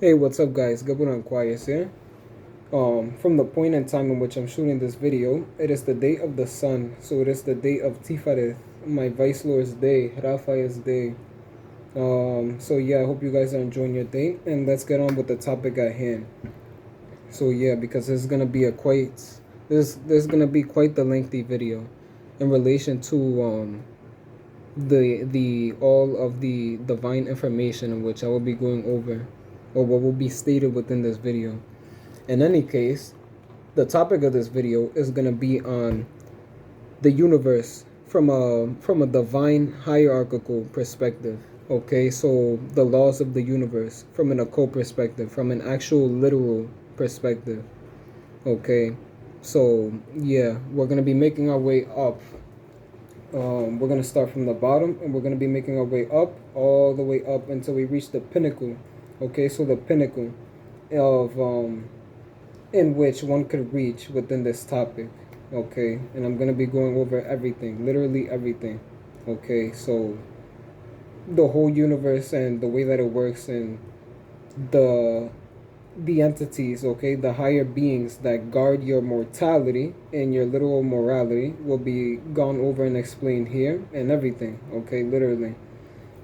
Hey, what's up guys? Gabon Quiet here. From the point in time in which I'm shooting this video, it is the day of the sun. So it is the day of Tifareth, my Vice Lord's day, Raphael's day. So yeah, I hope you guys are enjoying your day, and let's get on with the topic at hand. So yeah, because this is gonna be there's gonna be quite the lengthy video in relation to the all of the divine information in which I will be going over, or what will be stated within this video. In any case, the topic of this video is going to be on the universe from a divine hierarchical perspective. Okay, so the laws of the universe from an occult perspective, from an actual literal perspective. Okay, so yeah, we're going to be making our way up. We're going to start from the bottom, and we're going to be making our way up, all the way up until we reach the pinnacle. Okay, so the pinnacle of in which one could reach within this topic. Okay, and I'm gonna be going over everything, literally everything. Okay, so the whole universe and the way that it works, and the the entities, okay, the higher beings that guard your mortality and your literal morality will be gone over and explained here, and everything. Okay, literally.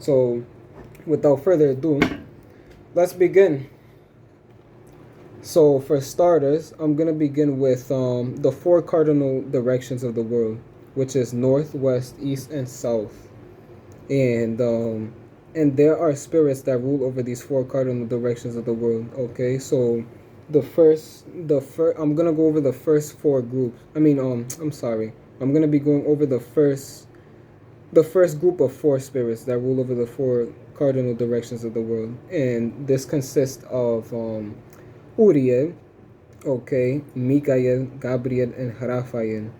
So without further ado, let's begin. So for starters, I'm gonna begin with the four cardinal directions of the world, which is north, west, east, and south. And and there are spirits that rule over these four cardinal directions of the world. Okay, so the first, I'm gonna go over the first four groups. I'm sorry, I'm gonna be going over the first group of four spirits that rule over the four cardinal directions of the world, and this consists of Uriel, okay, Michael, Gabriel, and Raphael.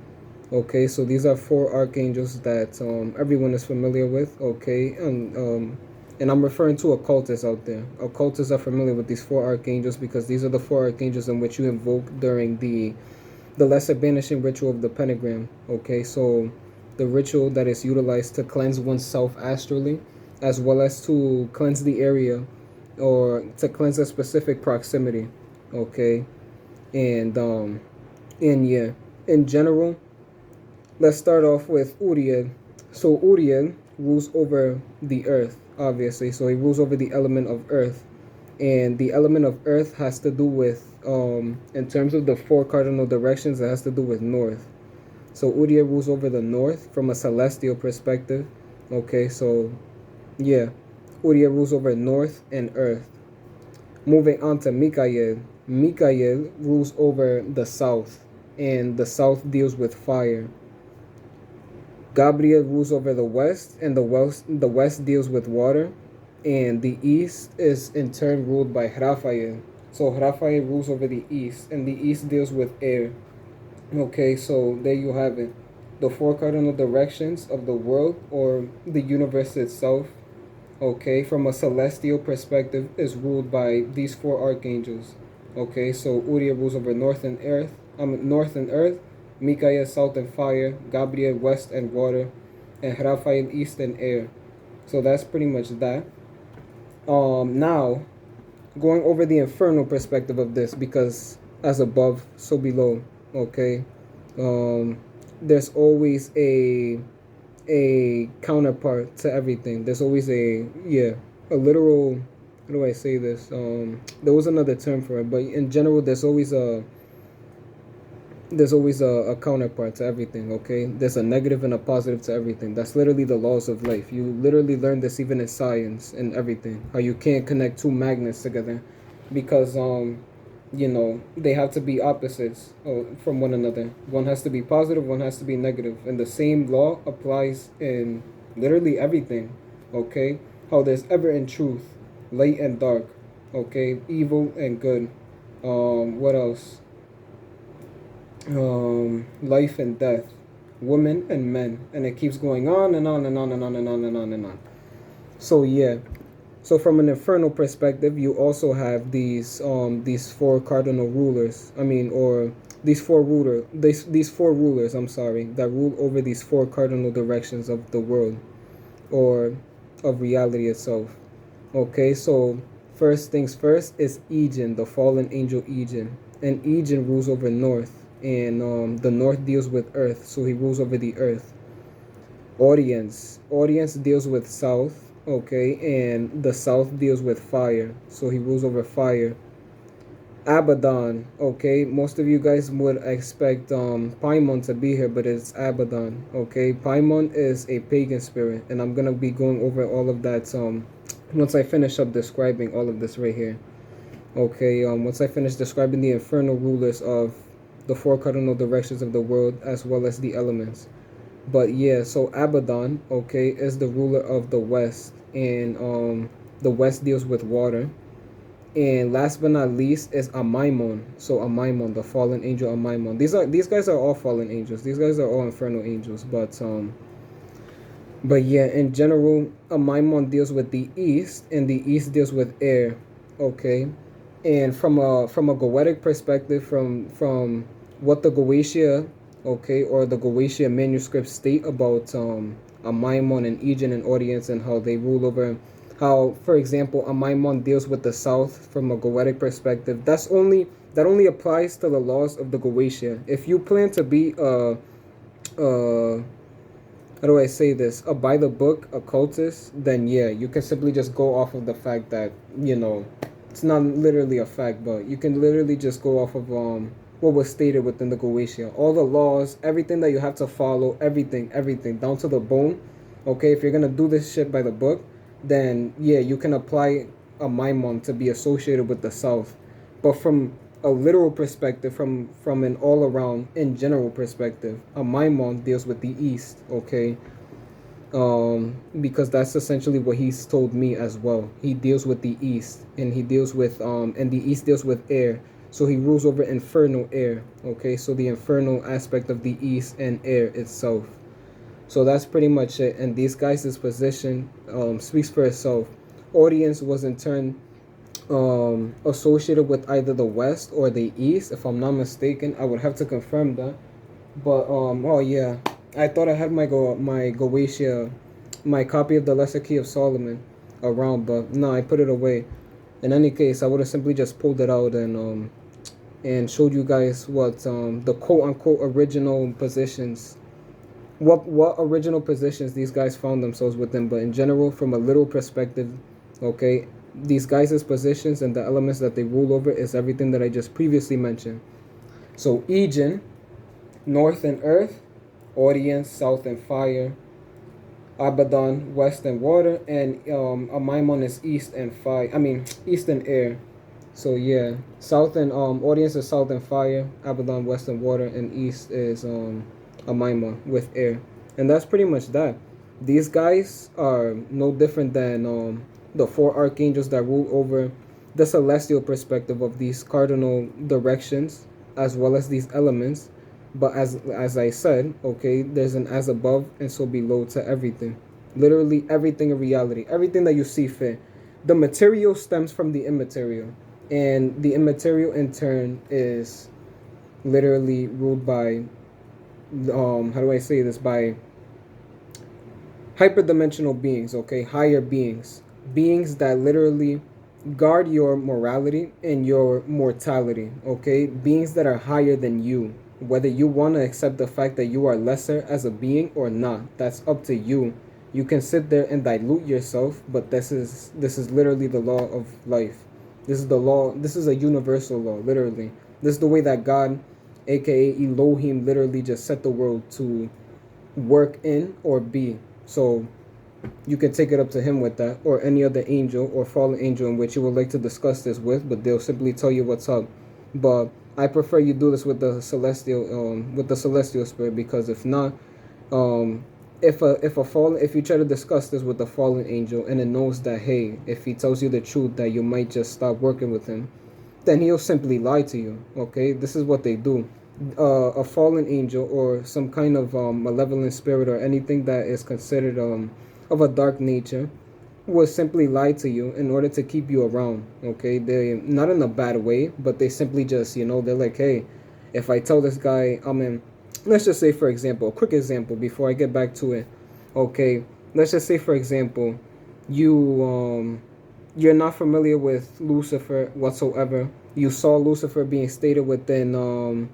Okay, so these are four archangels that everyone is familiar with. Okay, and I'm referring to occultists out there. Occultists are familiar with these four archangels because these are the four archangels in which you invoke during the lesser banishing ritual of the pentagram. Okay, so the ritual that is utilized to cleanse oneself astrally, as well as to cleanse the area, or to cleanse a specific proximity. Okay, and yeah, in general, let's start off with Uriel. So Uriel rules over the earth, obviously. So he rules over the element of earth, and the element of earth has to do with in terms of the four cardinal directions, it has to do with north. So Uriel rules over the north from a celestial perspective. Okay, so yeah, Uriel rules over north and earth. Moving on to Mikael. Mikael rules over the south, and the south deals with fire. Gabriel rules over the west, and the west deals with water, and the east is in turn ruled by Raphael. So Raphael rules over the east, and the east deals with air. Okay, so there you have it. The four cardinal directions of the world, or the universe itself, okay, from a celestial perspective, is ruled by these four archangels. Okay, so Uriel rules over north and earth, Mikael south and fire, Gabriel west and water, and Raphael east and air. So that's pretty much that. Now going over the infernal perspective of this, because as above, so below. Okay, um, there's always a counterpart to everything. There's always a literal, how do I say this? There was another term for it, but in general, there's always a counterpart to everything. Okay, there's a negative and a positive to everything. That's literally the laws of life. You literally learn this even in science and everything. How you can't connect two magnets together, because they have to be opposites from one another. One has to be positive, one has to be negative, and the same law applies in literally everything. Okay, how there's ever in truth, light and dark. Okay, evil and good. What else? Life and death, women and men, and it keeps going on and on and on and on and on and on and on. So yeah, so from an infernal perspective, you also have these four cardinal rulers. Or these four rulers. I'm sorry, that rule over these four cardinal directions of the world, or of reality itself. Okay, so first things first is Egen, the fallen angel Egen. And Egen rules over north. And the north deals with earth, so he rules over the earth. Audience deals with south, okay, and the south deals with fire, so he rules over fire. Abaddon, okay, most of you guys would expect Paimon to be here, but it's Abaddon, okay. Paimon is a pagan spirit, and I'm gonna be going over all of that once I finish up describing all of this right here. Okay, once I finish describing the infernal rulers of the four cardinal directions of the world as well as the elements. But yeah, so Abaddon, okay, is the ruler of the west, and the west deals with water. And last but not least is Amaimon. So Amaimon, the fallen angel Amaimon. These guys are all fallen angels. These guys are all infernal angels. But yeah, in general, Amaimon deals with the east, and the east deals with air. Okay, and from a Goetic perspective, from what the Goetia, okay, or the Goetia manuscripts state about a Maimon and Egen and Audience and how they rule over, how, for example, a Maimon deals with the south from a Goetic perspective. That only applies to the laws of the Goetia. If you plan to be how do I say this, a by the book occultist, then yeah, you can simply just go off of the fact that, it's not literally a fact, but you can literally just go off of what was stated within the Goetia. All the laws, everything that you have to follow, everything, down to the bone. Okay, if you're gonna do this shit by the book, then yeah, you can apply a Maimon to be associated with the South. But from a literal perspective, from an all around in general perspective, a Maimon deals with the East, okay? Because that's essentially what he's told me as well. He deals with the East, and he deals with and the East deals with air. So he rules over infernal air, okay? So the infernal aspect of the East and air itself. So that's pretty much it. And these guys' position speaks for itself. Audience was in turn associated with either the West or the East, if I'm not mistaken. I would have to confirm that. But oh yeah, I thought I had my Goetia, my copy of the Lesser Key of Solomon around, but no, I put it away. In any case, I would have simply just pulled it out and showed you guys what the quote unquote original positions, what original positions these guys found themselves within. But in general, from a literal perspective, okay, these guys' positions and the elements that they rule over is everything that I just previously mentioned. So Egen, north and earth, Audience, south and fire, Abaddon, west and water, and Amaimon is east and fire. I mean, east and air. So yeah, south and Audience is south and fire, Abaddon, west and water, and east is Amaimon with air. And that's pretty much that. These guys are no different than the four archangels that rule over the celestial perspective of these cardinal directions as well as these elements. But as I said, okay, there's an as above and so below to everything. Literally everything in reality, everything that you see fit. The material stems from the immaterial, and the immaterial in turn is literally ruled by how do I say this, by hyperdimensional beings, okay, higher beings that literally guard your morality and your mortality, okay, beings that are higher than you. Whether you want to accept the fact that you are lesser as a being or not, that's up to you. You can sit there and dilute yourself, but this is literally the law of life. This is the law. This is a universal law, literally. This is the way that God, aka Elohim, literally just set the world to work in or be. So you can take it up to him with that, or any other angel or fallen angel in which you would like to discuss this with, but they'll simply tell you what's up. But I prefer you do this with the celestial spirit, because if not, if you try to discuss this with the fallen angel and it knows that, hey, if he tells you the truth that you might just stop working with him, then he'll simply lie to you. Okay, this is what they do. A fallen angel or some kind of malevolent spirit or anything that is considered of a dark nature will simply lie to you in order to keep you around. Okay, they not in a bad way, but they simply just, they're like, hey, if I tell this guy, let's just say, for example, a quick example before I get back to it. Okay, let's just say, for example, you you're not familiar with Lucifer whatsoever. You saw Lucifer being stated within the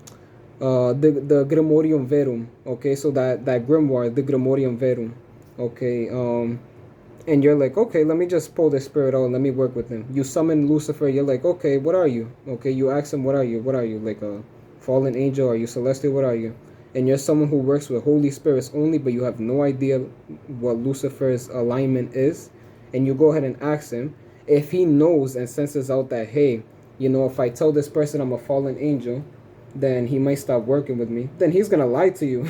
Grimorium Verum. Okay, so that grimoire, the Grimorium Verum. Okay, and you're like, okay, let me just pull this spirit out and let me work with him. You summon Lucifer. You're like, okay, what are you? Okay, you ask him, what are you? What are you? Like a fallen angel? Are you celestial? What are you? And you're someone who works with Holy Spirits only, but you have no idea what Lucifer's alignment is. And you go ahead and ask him. If he knows and senses out that, hey, if I tell this person I'm a fallen angel, then he might stop working with me. Then he's gonna lie to you.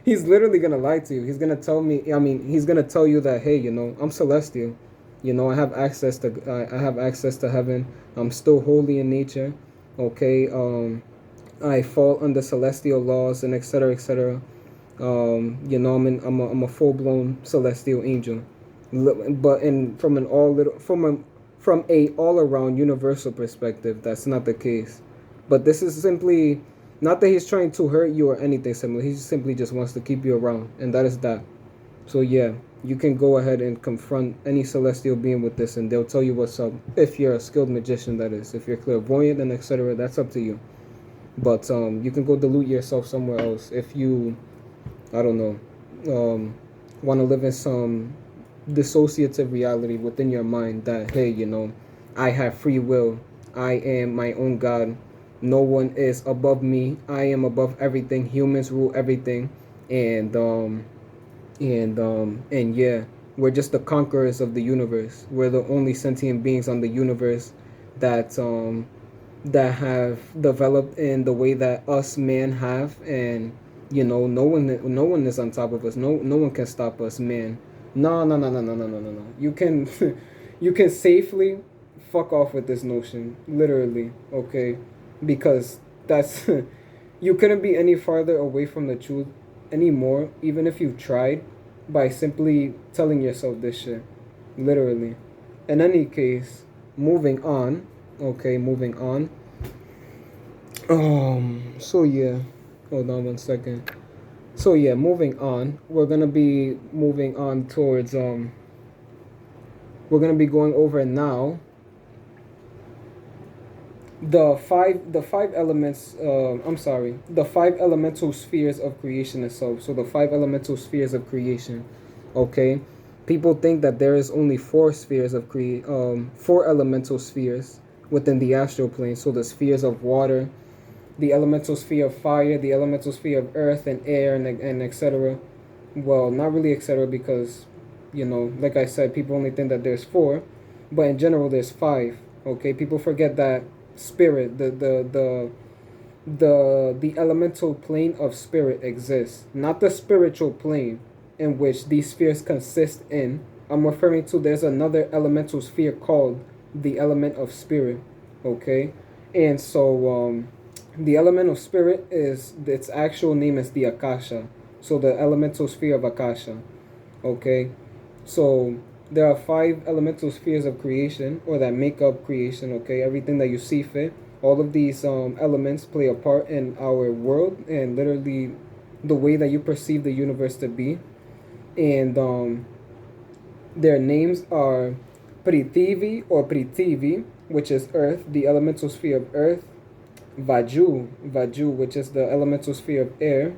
He's literally gonna lie to you. He's gonna tell me. I mean, he's gonna tell you that, hey, I'm celestial. I have access to. I have access to heaven. I'm still holy in nature. Okay. I fall under celestial laws and etc. etc. I'm a full blown celestial angel. But from a all around universal perspective, that's not the case. But this is simply not that he's trying to hurt you or anything similar. He simply just wants to keep you around, and that is that. So yeah, you can go ahead and confront any celestial being with this, and they'll tell you what's up. If you're a skilled magician, that is. If you're clairvoyant and etc., that's up to you. But you can go delude yourself somewhere else if you, I don't know, want to live in some dissociative reality within your mind that, hey, I have free will. I am my own God. No one is above me. I am above everything. Humans rule everything. And yeah, we're just the conquerors of the universe. We're the only sentient beings on the universe that have developed in the way that us man have, and no one is on top of us. No one can stop us, man. No. You can you can safely fuck off with this notion, literally, okay? Because that's you couldn't be any farther away from the truth anymore, even if you tried, by simply telling yourself this shit. Literally. In any case, moving on. Okay, moving on. So yeah. Hold on one second. So yeah, moving on. We're gonna be moving on towards we're gonna be going over now the five elements the five elemental spheres of creation itself. So the five elemental spheres of creation. Okay, people think that there is only four elemental spheres within the astral plane. So the spheres of water, the elemental sphere of fire, the elemental sphere of earth and air, and etc. Well, not really etc., because like I said, people only think that there's four, but in general there's five. Okay, people forget that spirit, the elemental plane of spirit exists, not the spiritual plane in which these spheres consist in. I'm referring to, there's another elemental sphere called the element of spirit. Okay, and so the element of spirit is, its actual name is the Akasha. So the elemental sphere of Akasha. Okay, so there are five elemental spheres of creation, or that make up creation. Okay, everything that you see fit. All of these elements play a part in our world, and literally the way that you perceive the universe to be. And their names are Prithivi or Prithivi, which is earth, the elemental sphere of earth. Vaju, which is the elemental sphere of air.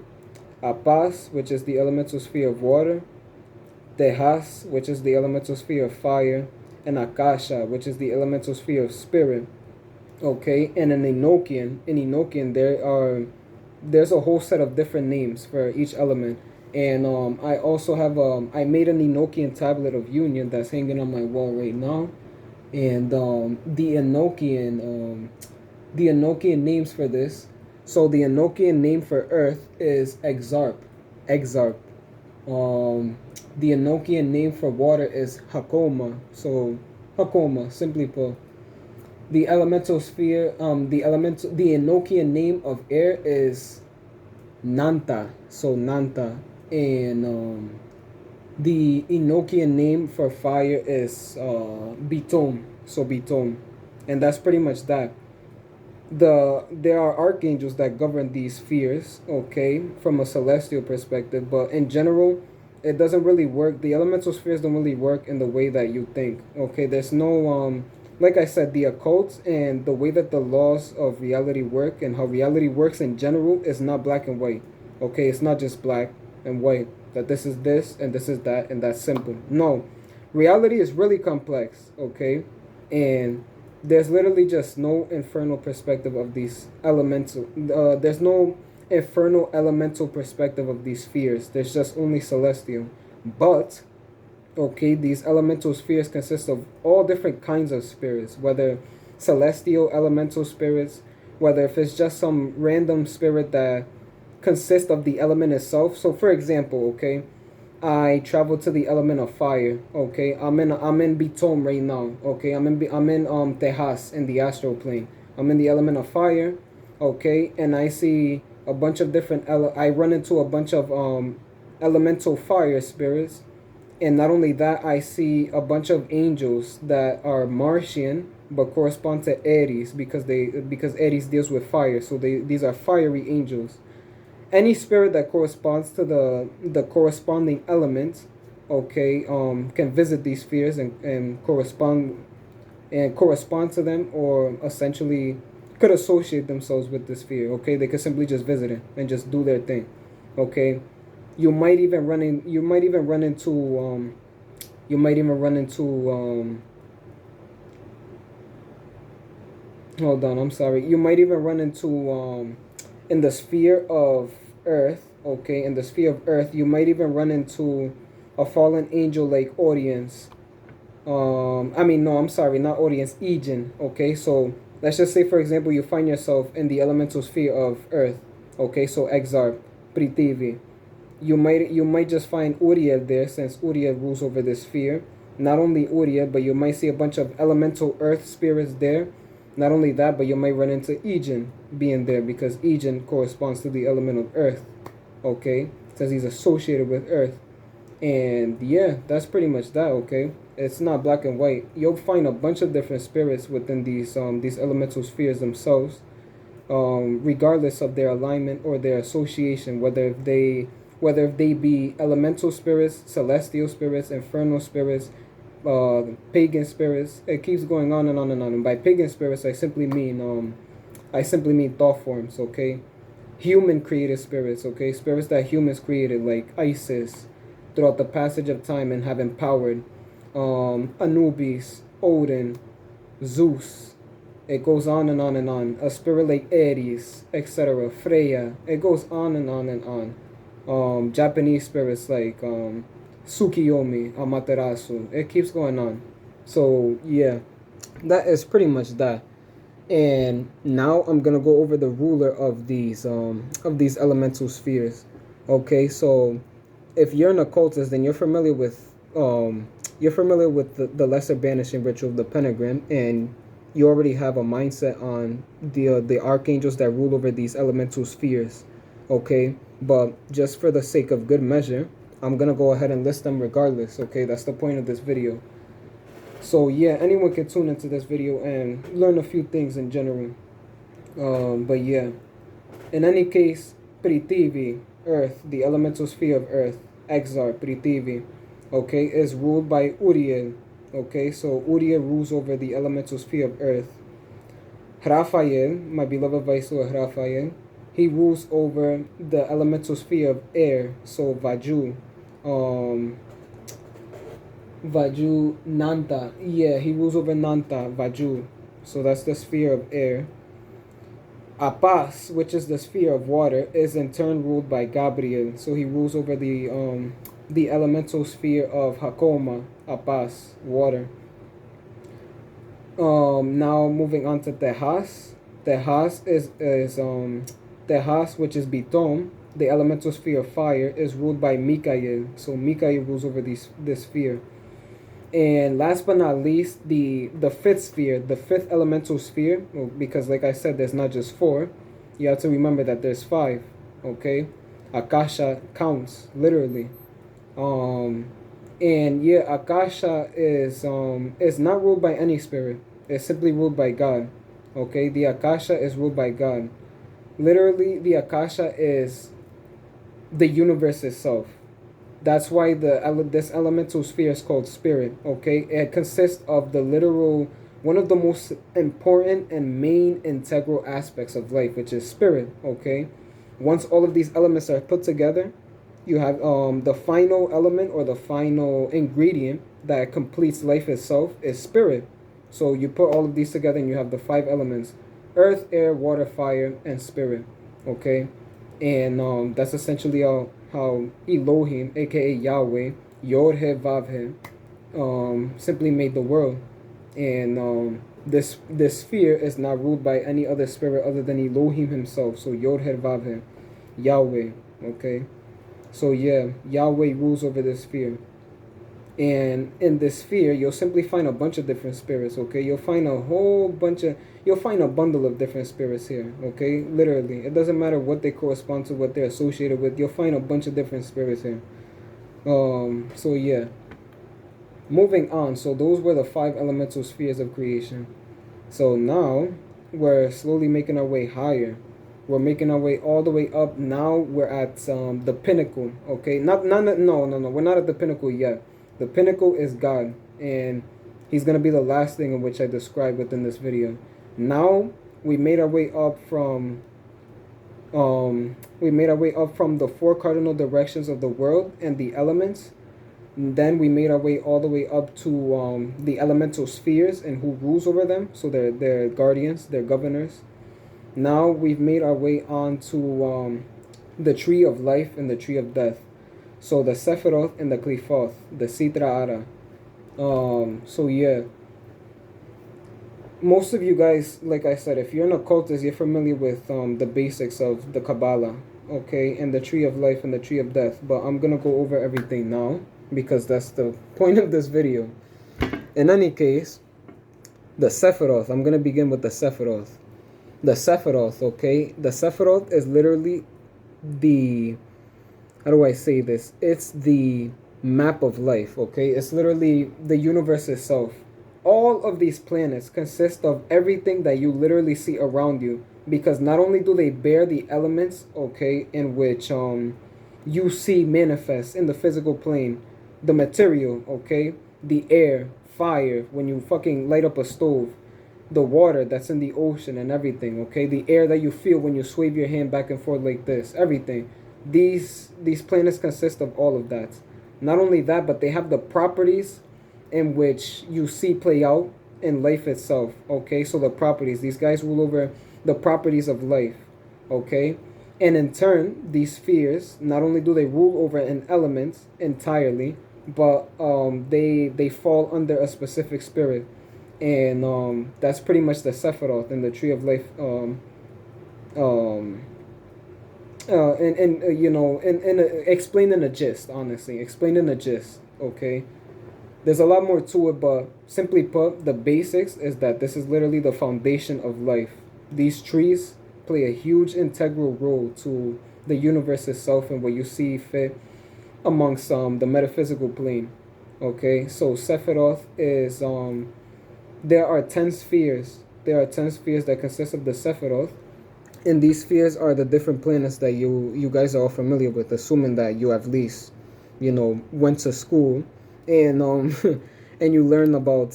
Apas, which is the elemental sphere of water. Tehas, which is the elemental sphere of fire. And Akasha, which is the elemental sphere of spirit. Okay, and in Enochian there's a whole set of different names for each element. And I also have I made an Enochian tablet of union that's hanging on my wall right now. And the Enochian names for this. So the Enochian name for earth is Exarp. The Enochian name for water is Hakoma. So Hakoma, simply put. The elemental sphere, the Enochian name of air is Nanta. So Nanta. And the Enochian name for fire is Bitom. So Bitom. And that's pretty much that. There are archangels that govern these spheres, okay, from a celestial perspective, but in general, it doesn't really work. The elemental spheres don't really work in the way that you think. Okay, there's no like I said, the occult and the way that the laws of reality work and how reality works in general is not black and white. Okay, it's not just black and white, that this is this and this is that and that's simple. No, reality is really complex. Okay, and there's literally just no infernal perspective of these elemental. There's no infernal elemental perspective of these spheres. There's just only celestial. But okay, these elemental spheres consist of all different kinds of spirits, whether celestial elemental spirits, whether if it's just some random spirit that consists of the element itself. So for example, okay, I travel to the element of fire. Okay, I'm in Bitom right now. Okay, I'm in Tejas in the astral plane. I'm in the element of fire. Okay, and I see a bunch of different. I run into a bunch of elemental fire spirits, and not only that, I see a bunch of angels that are Martian but correspond to Aries because Aries deals with fire. So these are fiery angels. Any spirit that corresponds to the corresponding element, okay, can visit these spheres and correspond to them, or essentially could associate themselves with the sphere. Okay, they could simply just visit it and just do their thing. Okay, you might even run into hold on, I'm sorry. You might even run into in the sphere of Earth, okay, in the sphere of Earth, you might even run into a fallen angel like audience. I mean, no, I'm sorry, not audience, Egen, okay? So let's just say, for example, you find yourself in the elemental sphere of Earth, okay? So Exarch, Prithvi. You might just find Uriel there, since Uriel rules over this sphere. Not only Uriel, but you might see a bunch of elemental Earth spirits there. Not only that, but you might run into Egen being there, because Egen corresponds to the element of Earth, okay? Says he's associated with Earth. And yeah, that's pretty much that, okay? It's not black and white. You'll find a bunch of different spirits within these elemental spheres themselves, regardless of their alignment or their association, whether if they be elemental spirits, celestial spirits, infernal spirits, pagan spirits. It keeps going on and on and on. And by pagan spirits, I simply mean thought forms, okay? Human created spirits, okay? Spirits that humans created, like Isis, throughout the passage of time and have empowered. Anubis, Odin, Zeus. It goes on and on and on. A spirit like Ares, etc. Freya. It goes on and on and on. Japanese spirits like Tsukiyomi, Amaterasu. It keeps going on. So yeah, that is pretty much that. And now I'm gonna go over the ruler of these elemental spheres. Okay, so if you're an occultist, then you're familiar with the lesser banishing ritual of the pentagram, and you already have a mindset on the archangels that rule over these elemental spheres. Okay, but just for the sake of good measure, I'm gonna go ahead and list them regardless. Okay, that's the point of this video. So yeah, anyone can tune into this video and learn a few things in general. But yeah, in any case, Prithvi, Earth, the elemental sphere of Earth, Exarch, Prithvi, okay, is ruled by Uriel. Okay, so Uriel rules over the elemental sphere of Earth. Raphael, my beloved Viceroy Raphael, he rules over the elemental sphere of air. So Vaju, Nanta. Yeah, he rules over Nanta, Vaju. So that's the sphere of air. Apas, which is the sphere of water, is in turn ruled by Gabriel. So he rules over the elemental sphere of Hakoma, Apas, water. Now moving on to Tejas. Tejas, which is Bitom, the elemental sphere of fire, is ruled by Mikael. So Mikael rules over this sphere. And last but not least, the fifth sphere, the fifth elemental sphere, well, because like I said, there's not just four. You have to remember that there's five. Okay, Akasha counts literally. And yeah, Akasha is not ruled by any spirit. It's simply ruled by God. Okay, the Akasha is ruled by God. Literally, the Akasha is the universe itself. That's why this elemental sphere is called spirit. Okay, it consists of the literal one of the most important and main integral aspects of life, which is spirit. Okay, once all of these elements are put together, you have the final element or the final ingredient that completes life itself is spirit. So you put all of these together and you have the five elements: earth, air, water, fire, and spirit. Okay, and that's essentially how Elohim, aka Yahweh, Yod He Vav He, simply made the world. And this sphere is not ruled by any other spirit other than Elohim himself. So Yod He Vav He, Yahweh. Okay, so yeah, Yahweh rules over this sphere. And in this sphere, you'll simply find a bunch of different spirits. Okay, you'll find a bundle of different spirits here. Okay, literally, it doesn't matter what they correspond to, what they're associated with. You'll find a bunch of different spirits here. So yeah, moving on. So those were the five elemental spheres of creation. So now we're slowly making our way higher. We're making our way all the way up. Now we're at the pinnacle. Okay, no. We're not at the pinnacle yet. The pinnacle is God, and He's gonna be the last thing in which I describe within this video. Now we made our way up from the four cardinal directions of the world and the elements. And then we made our way all the way up to the elemental spheres and who rules over them. So they're guardians, they're governors. Now we've made our way on to the tree of life and the tree of death. So the Sephiroth and the Qlifoth, the Sitra Ara. So yeah. Most of you guys, like I said, if you're an occultist, you're familiar with the basics of the Kabbalah, okay, and the tree of life and the tree of death. But I'm gonna go over everything now because that's the point of this video. In any case, the Sephiroth. I'm gonna begin with the Sephiroth. The Sephiroth, okay. The Sephiroth is literally the, how do I say this? It's the map of life, okay? It's literally the universe itself. All of these planets consist of everything that you literally see around you, because not only do they bear the elements, okay, in which you see manifest in the physical plane, the material, okay, the air, fire, when you fucking light up a stove, the water that's in the ocean and everything, okay, the air that you feel when you swave your hand back and forth like this, everything. These planets consist of all of that. Not only that, but they have the properties in which you see play out in life itself, okay? So the properties, these guys rule over the properties of life, okay? And in turn, these spheres, not only do they rule over an element entirely, but they fall under a specific spirit. And that's pretty much the Sephiroth and the tree of life, explained in a gist, honestly. Explained in a gist, okay? There's a lot more to it, but simply put, the basics is that this is literally the foundation of life. These trees play a huge integral role to the universe itself and what you see fit amongst the metaphysical plane. Okay, so Sephiroth is there are 10 spheres. There are 10 spheres that consist of the Sephiroth. And these spheres are the different planets that you guys are all familiar with, assuming that you at least, went to school and and you learned about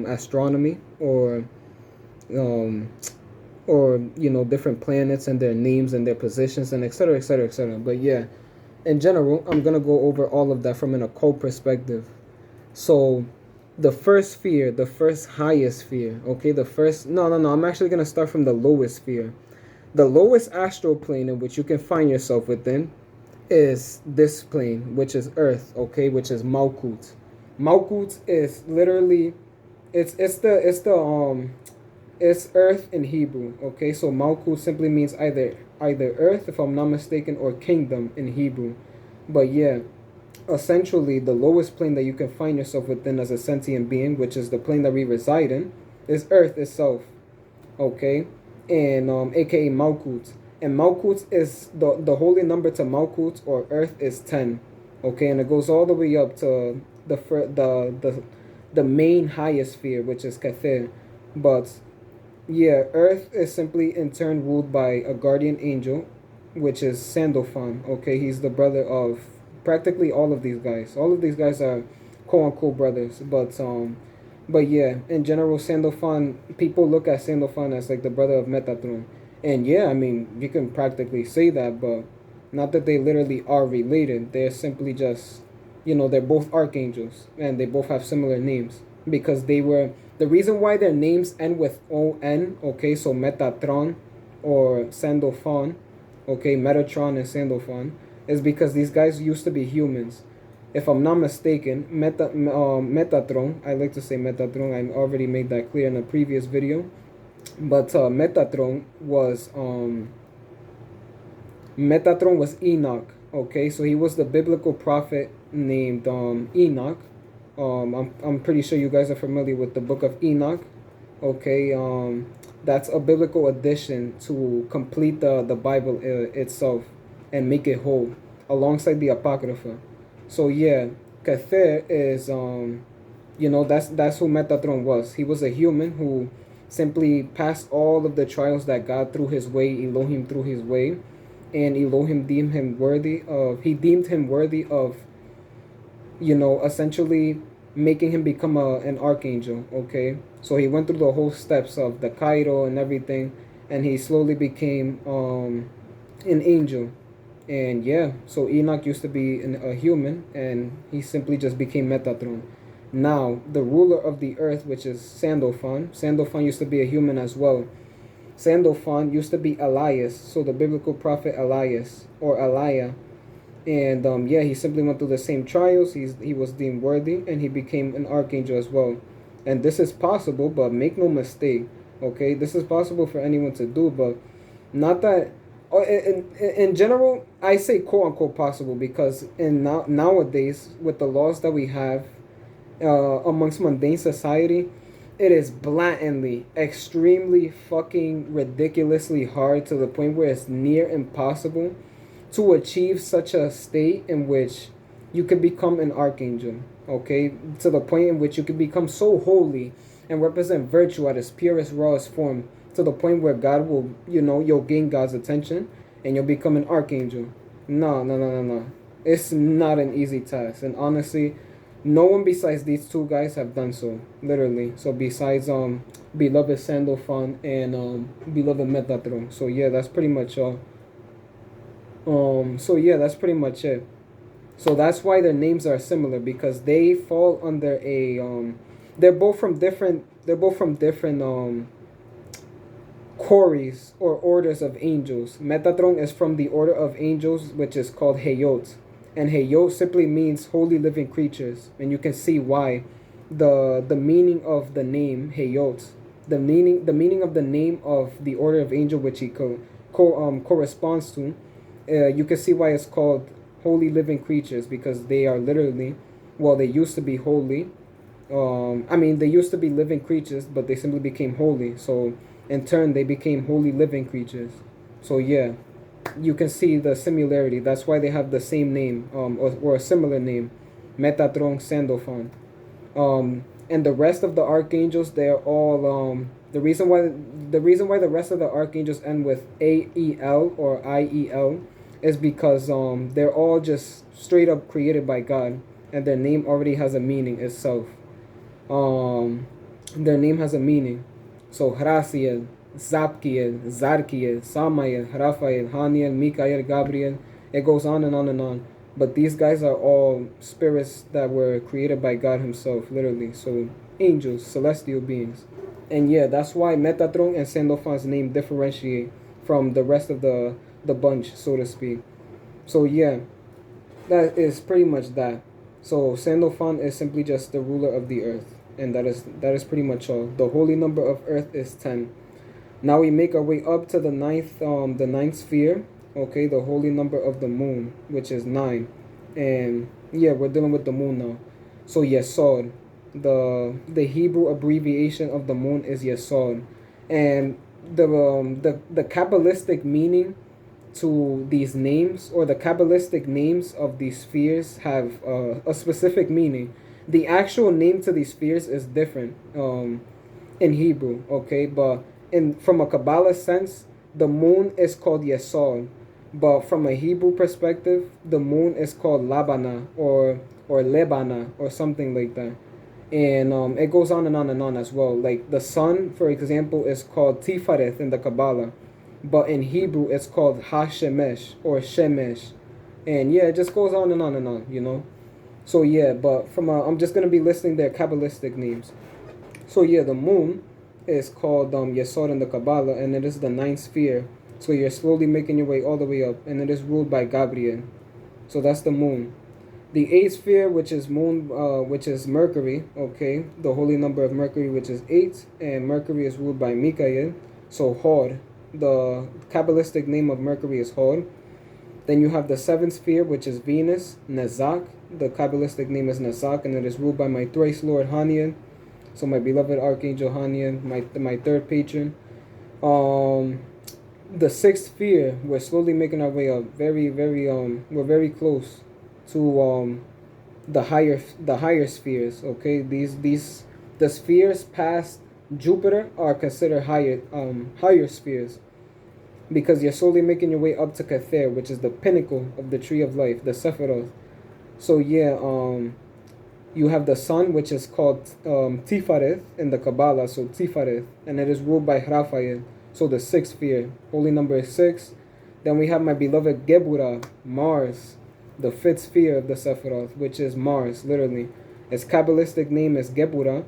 astronomy or different planets and their names and their positions and etc etc etc. But yeah, in general, I'm gonna go over all of that from an occult perspective. So the first sphere, the first highest sphere, okay, I'm actually gonna start from the lowest sphere. The lowest astral plane in which you can find yourself within is this plane, which is Earth, okay, which is Malkut. Malkut is literally, it's Earth in Hebrew, okay. So Malkut simply means either Earth, if I'm not mistaken, or kingdom in Hebrew. But yeah, essentially the lowest plane that you can find yourself within as a sentient being, which is the plane that we reside in, is Earth itself, okay, and aka Malkut. And Malkut is the holy number to Malkut or Earth is 10, okay, and it goes all the way up to the main highest sphere, which is Kether. But yeah, Earth is simply in turn ruled by a guardian angel, which is Sandalphon. Okay, he's the brother of practically all of these guys. All of these guys are quote unquote brothers, but yeah, in general, Sandalphon, people look at Sandalphon as like the brother of Metatron, and yeah, I mean you can practically say that, but not that they literally are related. They're simply just, they're both archangels, and they both have similar names because they were the reason why their names end with O-N. Okay, so Metatron or Sandalphon, okay, Metatron and Sandalphon, is because these guys used to be humans. If I'm not mistaken, Metatron, I like to say Metatron, I already made that clear in a previous video, but Metatron was Enoch, okay, so he was the biblical prophet named Enoch. I'm pretty sure you guys are familiar with the book of Enoch, okay. That's a biblical addition to complete the Bible itself and make it whole alongside the Apocrypha. So yeah, Kether is that's who Metatron was. He was a human who simply passed all of the trials that God threw his way, Elohim threw his way, and Elohim deemed him worthy of, essentially making him become an archangel. Okay, so he went through the whole steps of the Cairo and everything, and he slowly became an angel. And yeah, so Enoch used to be a human, and he simply just became Metatron. Now, the ruler of the earth, which is Sandalphon used to be a human as well. Sandalphon used to be Elias, so the biblical prophet Elias, or Elijah. And yeah, he simply went through the same trials. He was deemed worthy, and he became an archangel as well. And this is possible, but make no mistake, okay? This is possible for anyone to do, but not that. In general, I say quote unquote possible because nowadays with the laws that we have amongst mundane society, it is blatantly, extremely fucking ridiculously hard to the point where it's near impossible to achieve such a state in which you could become an archangel, okay? To the point in which you could become so holy and represent virtue at its purest, rawest form, to the point where God will, you'll gain God's attention and you'll become an archangel. No, no, no, no, no. It's not an easy task. And honestly, no one besides these two guys have done so, literally. So besides beloved Sandalphon and beloved Metatron. So yeah, that's pretty much all. So yeah, that's pretty much it. So that's why their names are similar because they fall under a they're both from different quarries or orders of angels. Metatron is from the order of angels, which is called Hayot, and Hayot simply means holy living creatures, and you can see why. The meaning of the name Hayot, the meaning of the name of the order of angel which he corresponds to, you can see why it's called holy living creatures because they are literally, well, they used to be holy. They used to be living creatures, but they simply became holy. So in turn, they became holy living creatures. So yeah, you can see the similarity. That's why they have the same name, or a similar name, Metatron, Sandalphon. And the rest of the archangels, they're all the rest of the archangels end with AEL or IEL is because they're all just straight up created by God, and their name already has a meaning itself. Their name has a meaning. So Hraciel, Zapkiel, Zarkiel, Samael, Raphael, Haniel, Mikael, Gabriel. It goes on and on and on. But these guys are all spirits that were created by God Himself, literally. So angels, celestial beings. And yeah, that's why Metatron and Sandalphon's name differentiate from the rest of the bunch, so to speak. So yeah, that is pretty much that. So Sandalphon is simply just the ruler of the earth, and that is pretty much all. The holy number of earth is 10. Now we make our way up to the ninth sphere. Okay, the holy number of the moon, which is 9, and yeah, we're dealing with the moon now. So Yesod, the Hebrew abbreviation of the moon is Yesod, and the Kabbalistic meaning to these names, or the Kabbalistic names of these spheres, have a specific meaning. The actual name to these spheres is different in Hebrew, okay, but from a Kabbalah sense, the moon is called Yesod. But from a Hebrew perspective, the moon is called Labana or Lebana or something like that. And it goes on and on and on as well. Like the sun, for example, is called Tifareth in the Kabbalah, but in Hebrew it's called Hashemesh or Shemesh, and yeah, it just goes on and on and on, you know. So yeah, but I'm just gonna be listing their Kabbalistic names. So yeah, the moon is called Yesod in the Kabbalah, and it is the ninth sphere. So you're slowly making your way all the way up, and it is ruled by Gabriel. So that's the moon. The eighth sphere, which is Mercury, okay, the holy number of Mercury, which is 8, and Mercury is ruled by Mikael. So Hor, the Kabbalistic name of Mercury is Hor. Then you have the seventh sphere, which is Venus, Nezak. The Kabbalistic name is Nezak, and it is ruled by my thrice Lord Haniel. So my beloved Archangel Haniel, my third patron. The sixth sphere, we're slowly making our way up. We're very close to the higher spheres. Okay, the spheres past Jupiter are considered higher spheres, because you're slowly making your way up to Kether, which is the pinnacle of the tree of life, the Sephiroth. So yeah, you have the sun, which is called Tifareth in the Kabbalah, so Tifareth, and it is ruled by Raphael. So the sixth sphere, holy number is 6. Then we have my beloved Gebura, Mars, the fifth sphere of the Sephiroth, which is Mars, literally. Its Kabbalistic name is Gebura,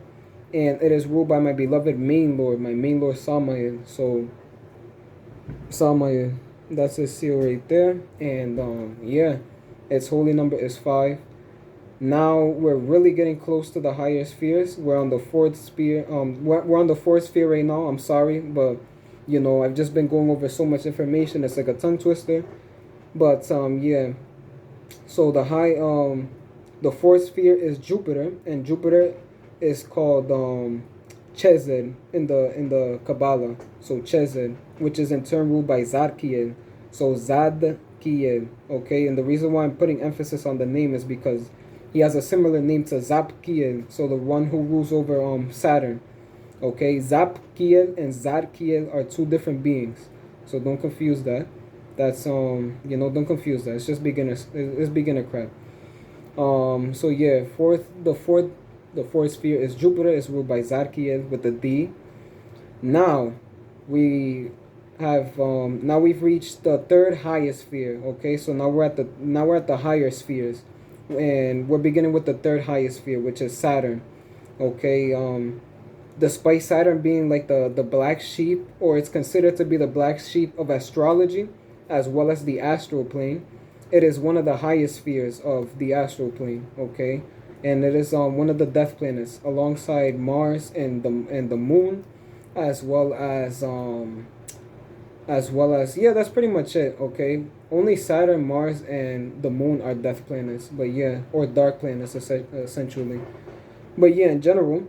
and it is ruled by my beloved main lord Samael. So Samael, that's his seal right there. And yeah, its holy number is 5. Now we're really getting close to the higher spheres. We're on the fourth sphere. We're on the fourth sphere right now. I'm sorry, but you know, I've just been going over so much information. It's like a tongue twister. But yeah. So the fourth sphere is Jupiter, and Jupiter is called Chesed in the Kabbalah. So Chesed, which is in turn ruled by Zadkiel. So Zadkiel, okay. And the reason why I'm putting emphasis on the name is because he has a similar name to Zapkiel, so the one who rules over Saturn. Okay, Zapkiel and Zadkiel are two different beings, so don't confuse that. That's don't confuse that. It's just beginner crap. So yeah, the fourth sphere is Jupiter. Is ruled by Zadkiel with the D. Now we've reached the third highest sphere. Okay, so now we're at the higher spheres, and we're beginning with the third highest sphere, which is Saturn. Okay, despite Saturn being like the black sheep, or it's considered to be the black sheep of astrology, as well as the astral plane, it is one of the highest spheres of the astral plane. Okay, and it is one of the death planets alongside Mars and the Moon, as well as yeah, that's pretty much it. Okay, only Saturn, Mars, and the Moon are death planets, but yeah, or dark planets essentially. But yeah, in general,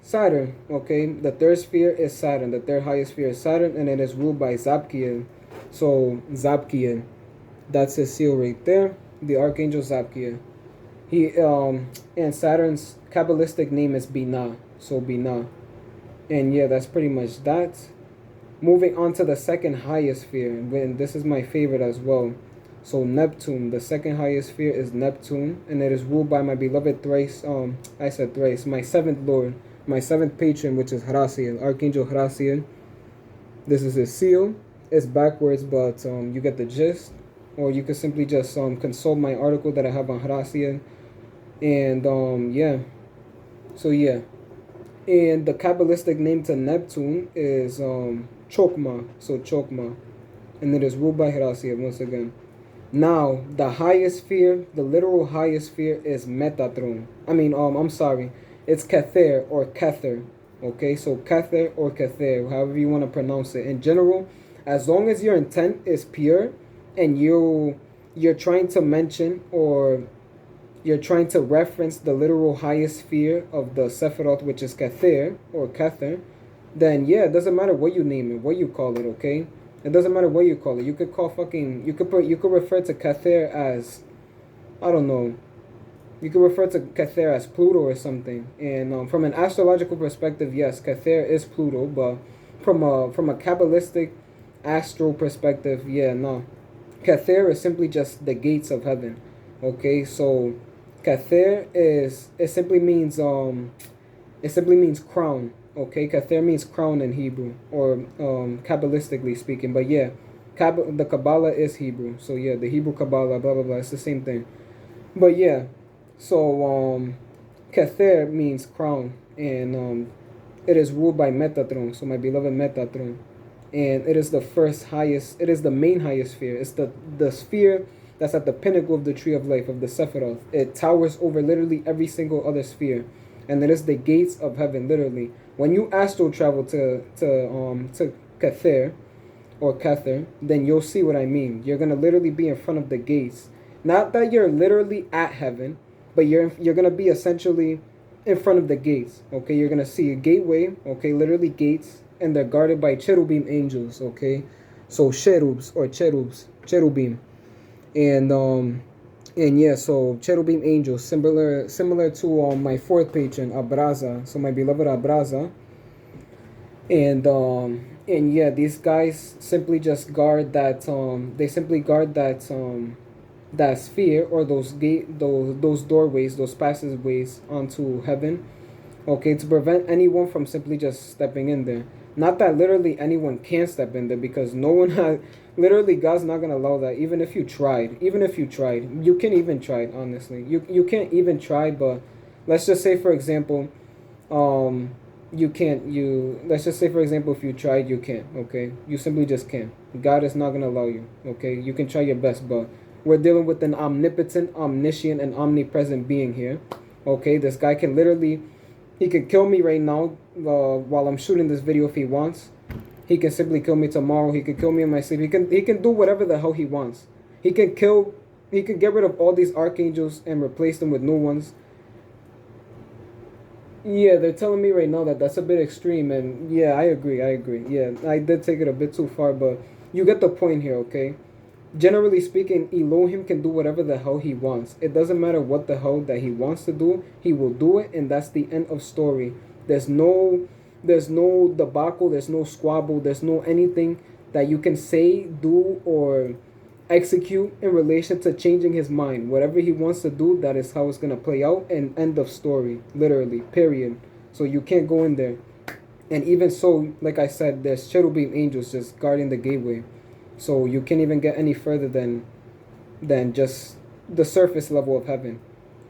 Saturn, okay, the third sphere is Saturn, the third highest sphere is Saturn, and it is ruled by Zabkiel. So Zabkiel, that's his seal right there, the Archangel Zabkiel. He and Saturn's Kabbalistic name is Binah, so Binah. And yeah, that's pretty much that. Moving on to the second highest sphere, and this is my favorite as well. So Neptune, the second highest sphere is Neptune, and it is ruled by my beloved thrice, my seventh lord, my seventh patron, which is Hraciel, Archangel Hraciel. This is his seal. It's backwards, but you get the gist. Or you can simply just consult my article that I have on Hraciel. And yeah. So yeah. And the Kabbalistic name to Neptune is Chokmah. So Chokmah. And it is ruled by Hraciel once again. Now, the highest sphere, the literal highest sphere is Metatron. I'm sorry. It's Kether or Kether. Okay, so Kether or Kether, however you want to pronounce it. In general, as long as your intent is pure and you're trying to mention or you're trying to reference the literal highest sphere of the Sephiroth, which is Kether or Kether, then yeah, it doesn't matter what you name it, what you call it, okay? It doesn't matter what you call it. You could refer to Kether as, I don't know, you could refer to Kether as Pluto or something. And from an astrological perspective, yes, Kether is Pluto, but from a Kabbalistic astral perspective, yeah, no. Kether is simply just the gates of heaven. Okay, so Kether is it simply means crown. Okay, Kether means crown in Hebrew, or Kabbalistically speaking. But yeah, the Kabbalah is Hebrew. So yeah, the Hebrew Kabbalah, blah blah blah. It's the same thing. But yeah, so Kether means crown, and it is ruled by Metatron. So my beloved Metatron, and it is the first highest. It is the main highest sphere. It's the sphere that's at the pinnacle of the tree of life of the Sephiroth. It towers over literally every single other sphere, and it is the gates of heaven. Literally, when you astral travel to Kether or Kether, then you'll see what I mean. You're gonna literally be in front of the gates. Not that you're literally at heaven, but you're gonna be essentially in front of the gates. Okay, you're gonna see a gateway. Okay, literally gates, and they're guarded by cherubim angels. Okay, so cherubim, and yeah, so cherubim angels, similar to my fourth patron Abraza. So my beloved Abraza, and yeah, these guys simply just guard that they simply guard that sphere, or those doorways, those passageways onto heaven. Okay, to prevent anyone from simply just stepping in there. Not that literally anyone can step in there, because no one has, literally God's not gonna allow that. Even if you tried, you can't even try it. Honestly, you can't even try. But let's just say, for example, you can't. You let's just say, for example, if you tried, you can't. Okay, you simply just can't. God is not gonna allow you. Okay, you can try your best, but we're dealing with an omnipotent, omniscient, and omnipresent being here. Okay, this guy can literally, he could kill me right now while I'm shooting this video if he wants. He can simply kill me tomorrow. He can kill me in my sleep. He can do whatever the hell he wants. He can get rid of all these archangels and replace them with new ones. Yeah, they're telling me right now that that's a bit extreme, and yeah, I agree. Yeah, I did take it a bit too far, but you get the point here, okay? Generally speaking, Elohim can do whatever the hell he wants. It doesn't matter what the hell that he wants to do. He will do it, and that's the end of story. There's no debacle. There's no squabble. There's no anything that you can say, do, or execute in relation to changing his mind. Whatever he wants to do, that is how it's gonna play out. And end of story. Literally. Period. So you can't go in there. And even so, like I said, there's cherubim angels just guarding the gateway. So you can't even get any further than just the surface level of heaven.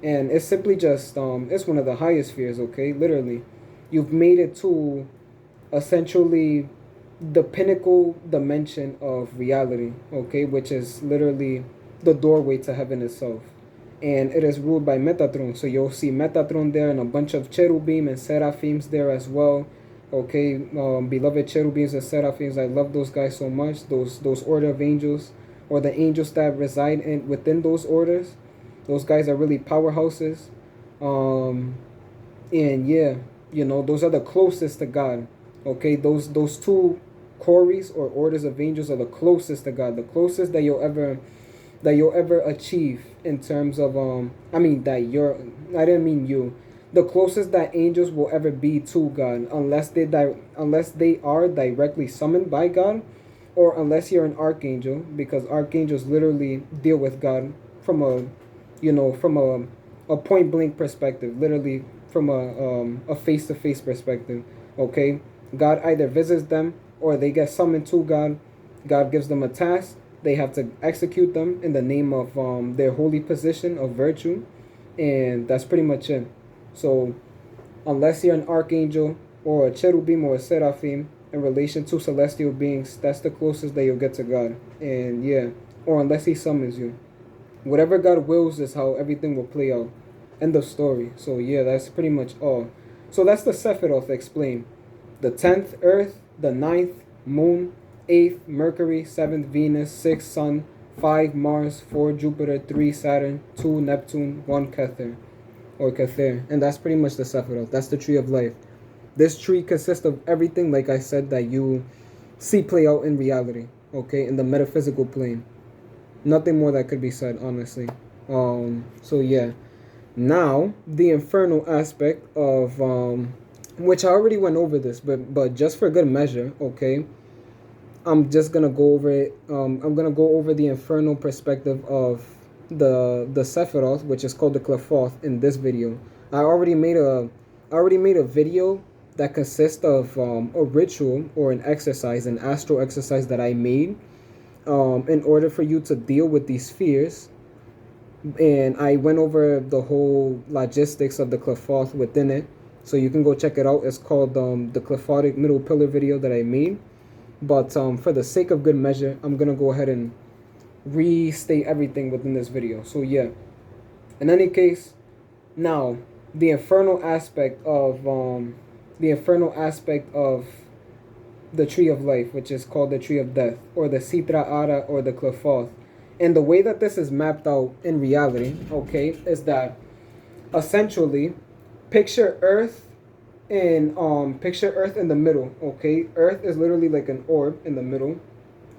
And it's simply just it's one of the highest spheres, okay? Literally. You've made it to essentially the pinnacle dimension of reality, okay, which is literally the doorway to heaven itself. And it is ruled by Metatron. So you'll see Metatron there, and a bunch of cherubim and seraphims there as well. Okay, beloved cherubims and seraphims, I love those guys so much. Those order of angels, or the angels that reside within those orders. Those guys are really powerhouses. And yeah, those are the closest to God. Okay, those two chories or orders of angels are the closest to God, the closest that you'll ever achieve in terms of I didn't mean you. The closest that angels will ever be to God, unless they are directly summoned by God, or unless you're an archangel, because archangels literally deal with God from a point blank perspective, literally from a face to face perspective. Okay, God either visits them, or they get summoned to God. God gives them a task. They have to execute them in the name of their holy position of virtue, and that's pretty much it. So, unless you're an archangel or a cherubim or a seraphim in relation to celestial beings, that's the closest that you'll get to God. And yeah, or unless he summons you. Whatever God wills is how everything will play out. End of story. So yeah, that's pretty much all. So that's the Sephiroth explained. The 10th Earth, the 9th Moon, 8th Mercury, 7th Venus, 6th Sun, 5 Mars, 4 Jupiter, 3 Saturn, 2 Neptune, 1 Kether. Or Kether. And that's pretty much the Sephiroth. That's the tree of life. This tree consists of everything, like I said, that you see play out in reality. Okay, in the metaphysical plane. Nothing more that could be said, honestly. So yeah. Now, the infernal aspect of which I already went over this, but just for good measure, okay. I'm just gonna go over it. I'm gonna go over the infernal perspective of the Sephiroth, which is called the Qliphoth, in this video. I already made a video that consists of a ritual or an exercise, an astral exercise that I made in order for you to deal with these fears. And I went over the whole logistics of the Qliphoth within it, so you can go check it out. It's called the Qliphothic Middle Pillar video that I made. But for the sake of good measure, I'm gonna go ahead and restate everything within this video. So yeah, in any case, now the infernal aspect of the tree of life, which is called the tree of death, or the Sitra Ara, or the Qliphoth. And the way that this is mapped out in reality, okay, is that essentially picture Earth picture Earth in the middle, okay? Earth is literally like an orb in the middle,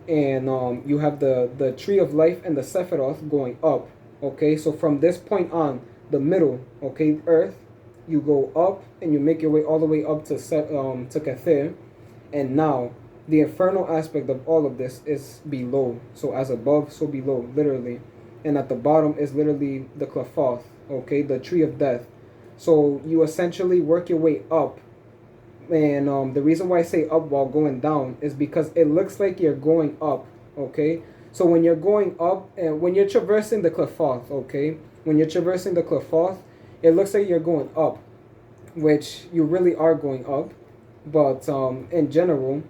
and you have the tree of life and the Sephiroth going up, okay? So from this point on, the middle, okay, Earth, you go up and you make your way all the way up to Kathir, and now the infernal aspect of all of this is below. So as above, so below, literally. And at the bottom is literally the Qliphoth, okay, the tree of death. So you essentially work your way up. And the reason why I say up while going down is because it looks like you're going up, okay? So when you're going up, and when you're traversing the Qliphoth, okay? When you're traversing the Qliphoth, it looks like you're going up, which you really are going up. But in general,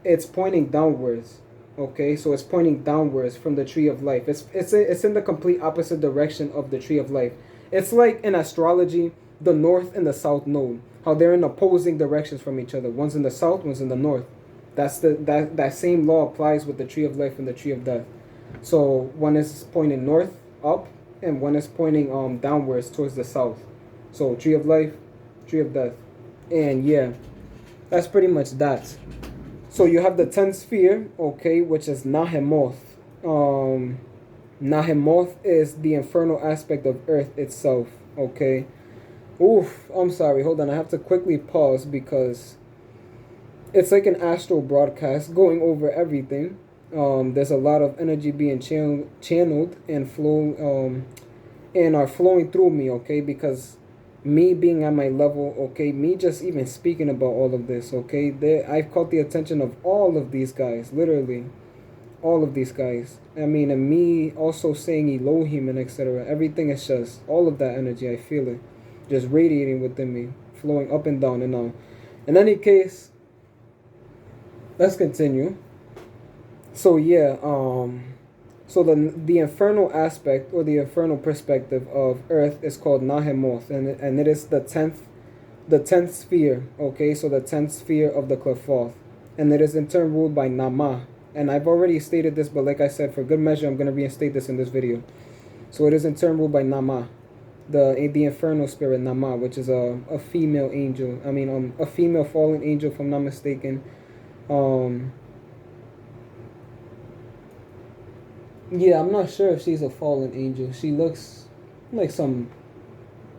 it's pointing downwards, okay? So it's pointing downwards from the tree of life. It's in the complete opposite direction of the tree of life. It's like in astrology, the north and the south node, how they're in opposing directions from each other. One's in the south, one's in the north. That same law applies with the tree of life and the tree of death. So one is pointing north up, and one is pointing downwards towards the south. So tree of life, tree of death. And yeah, that's pretty much that. So you have the 10th sphere, okay, which is Nahemoth. Nahemoth is the infernal aspect of Earth itself, okay? Oof, I'm sorry, hold on, I have to quickly pause because it's like an astral broadcast going over everything. There's a lot of energy being channeled and are flowing through me, okay? Because me being at my level, okay, me just even speaking about all of this, okay, I've caught the attention of all of these guys, literally, all of these guys. I mean, and me also saying Elohim and etc. Everything is just all of that energy. I feel it, just radiating within me, flowing up and down and on. In any case, let's continue. So yeah, so the infernal aspect or the infernal perspective of Earth is called Nahemoth, and it is the 10th sphere, okay, so the 10th sphere of the Qliphoth, and it is in turn ruled by Nama. And I've already stated this, but like I said, for good measure, I'm going to reinstate this in this video. So it is in turn ruled by Nama, the infernal spirit Nama, which is a female angel. I mean, a female fallen angel, if I'm not mistaken. Yeah, I'm not sure if she's a fallen angel. She looks like some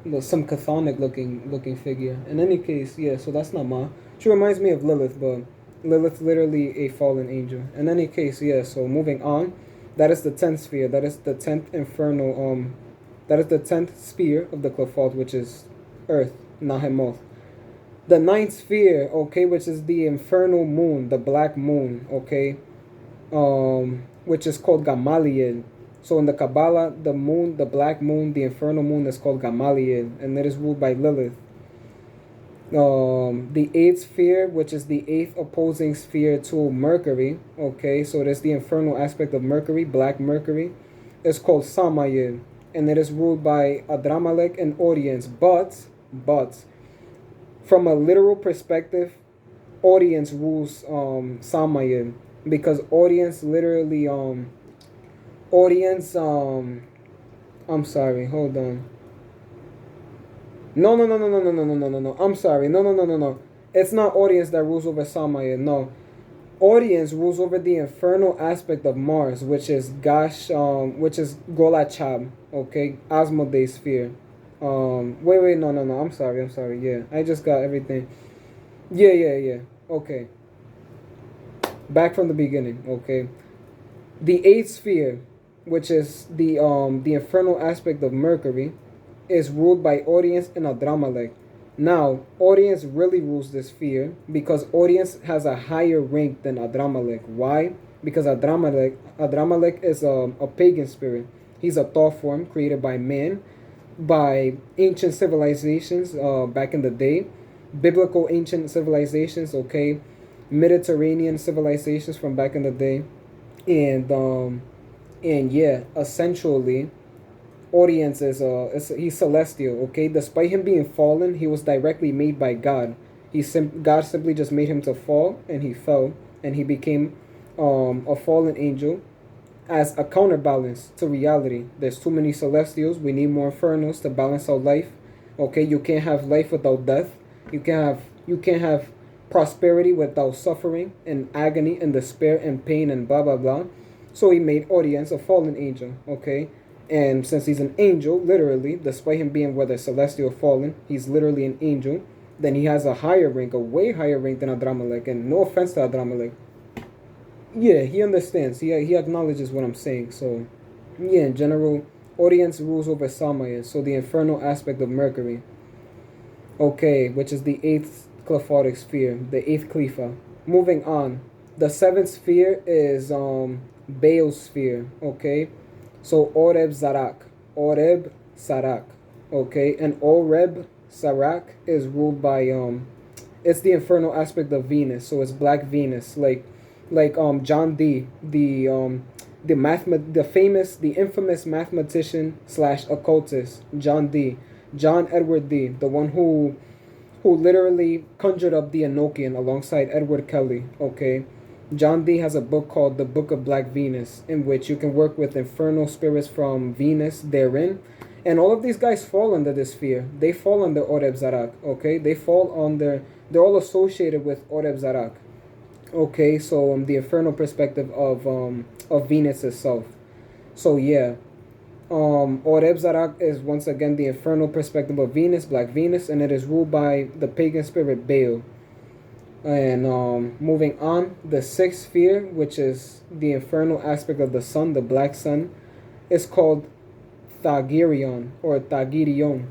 chthonic looking figure. In any case, yeah, so that's Nama. She reminds me of Lilith, but Lilith's literally a fallen angel. In any case, yeah, so moving on. That is the 10th sphere. That is the 10th infernal, that is the 10th sphere of the Qliphoth, which is Earth, Nahemoth. The 9th sphere, okay, which is the infernal moon, the black moon, okay, which is called Gamaliel. So in the Kabbalah, the moon, the black moon, the infernal moon is called Gamaliel, and it is ruled by Lilith. The 8th sphere, which is the 8th opposing sphere to Mercury, okay, so it is the infernal aspect of Mercury, black Mercury, is called Samael, and it is ruled by Adramelech and Audience. But from a literal perspective, Audience rules Samael, because Audience literally Audience I'm sorry, hold on. No. I'm sorry. No. It's not Audience that rules over Samael. No. Audience rules over the infernal aspect of Mars, which is which is Golachab, okay? Asmodee's sphere. Wait, no. I'm sorry. Yeah. I just got everything. Yeah. Okay. Back from the beginning, okay? The eighth sphere, which is the infernal aspect of Mercury, is ruled by Audience and Adramelech. Now, Audience really rules this sphere because Audience has a higher rank than Adramelech. Why? Because Adramelech is a pagan spirit. He's a thought form created by man, by ancient civilizations back in the day, biblical ancient civilizations, okay, Mediterranean civilizations from back in the day, and yeah, essentially, Audience is he's celestial, okay. Despite him being fallen, he was directly made by God. God simply just made him to fall, and he fell, and he became a fallen angel as a counterbalance to reality. There's too many celestials. We need more infernals to balance out life. Okay, you can't have life without death. You can't have prosperity without suffering and agony and despair and pain and blah blah blah. So he made Audience a fallen angel. Okay, and since he's an angel, literally, despite him being whether celestial or fallen, he's literally an angel. Then he has a higher rank, a way higher rank than Adramelech. And no offense to Adramelech, yeah, he understands. He acknowledges what I'm saying. So, yeah, in general, Audience rules over Samael, so the infernal aspect of Mercury. Okay, which is the eighth clephotic sphere, the eighth clepha. Moving on, the seventh sphere is Baal's sphere. Okay, so Oreb Zarak, Oreb Sarak. Okay, and Oreb Sarak is ruled by it's the infernal aspect of Venus, so it's Black Venus, like John Dee, the infamous mathematician slash occultist John Dee, John Edward Dee, the one who literally conjured up the Enochian alongside Edward Kelly. Okay, John Dee has a book called The Book of Black Venus, in which you can work with infernal spirits from Venus therein. And all of these guys fall under this sphere. They fall under Oreb Zarak. Okay, they're all associated with Oreb Zarak. Okay, so the infernal perspective of Venus itself. So yeah, Oreb Zarak is once again the infernal perspective of Venus, Black Venus, and it is ruled by the pagan spirit Baal. And moving on, the sixth sphere, which is the infernal aspect of the sun, the black sun, is called Thagirion or Tagirion.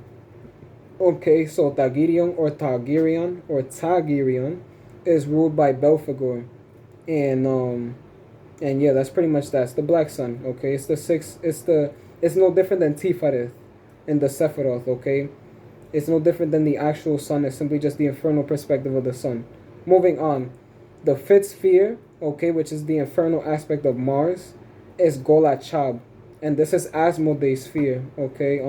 Okay, so Tagirion is ruled by Belphegor, and and yeah, that's pretty much that's the black sun. Okay, it's the sixth. It's no different than Tifereth in the Sephiroth. Okay, it's no different than the actual sun. It's simply just the infernal perspective of the sun. Moving on, the fifth sphere, okay, which is the infernal aspect of Mars, is Golachab, and this is Asmodee's sphere. Okay,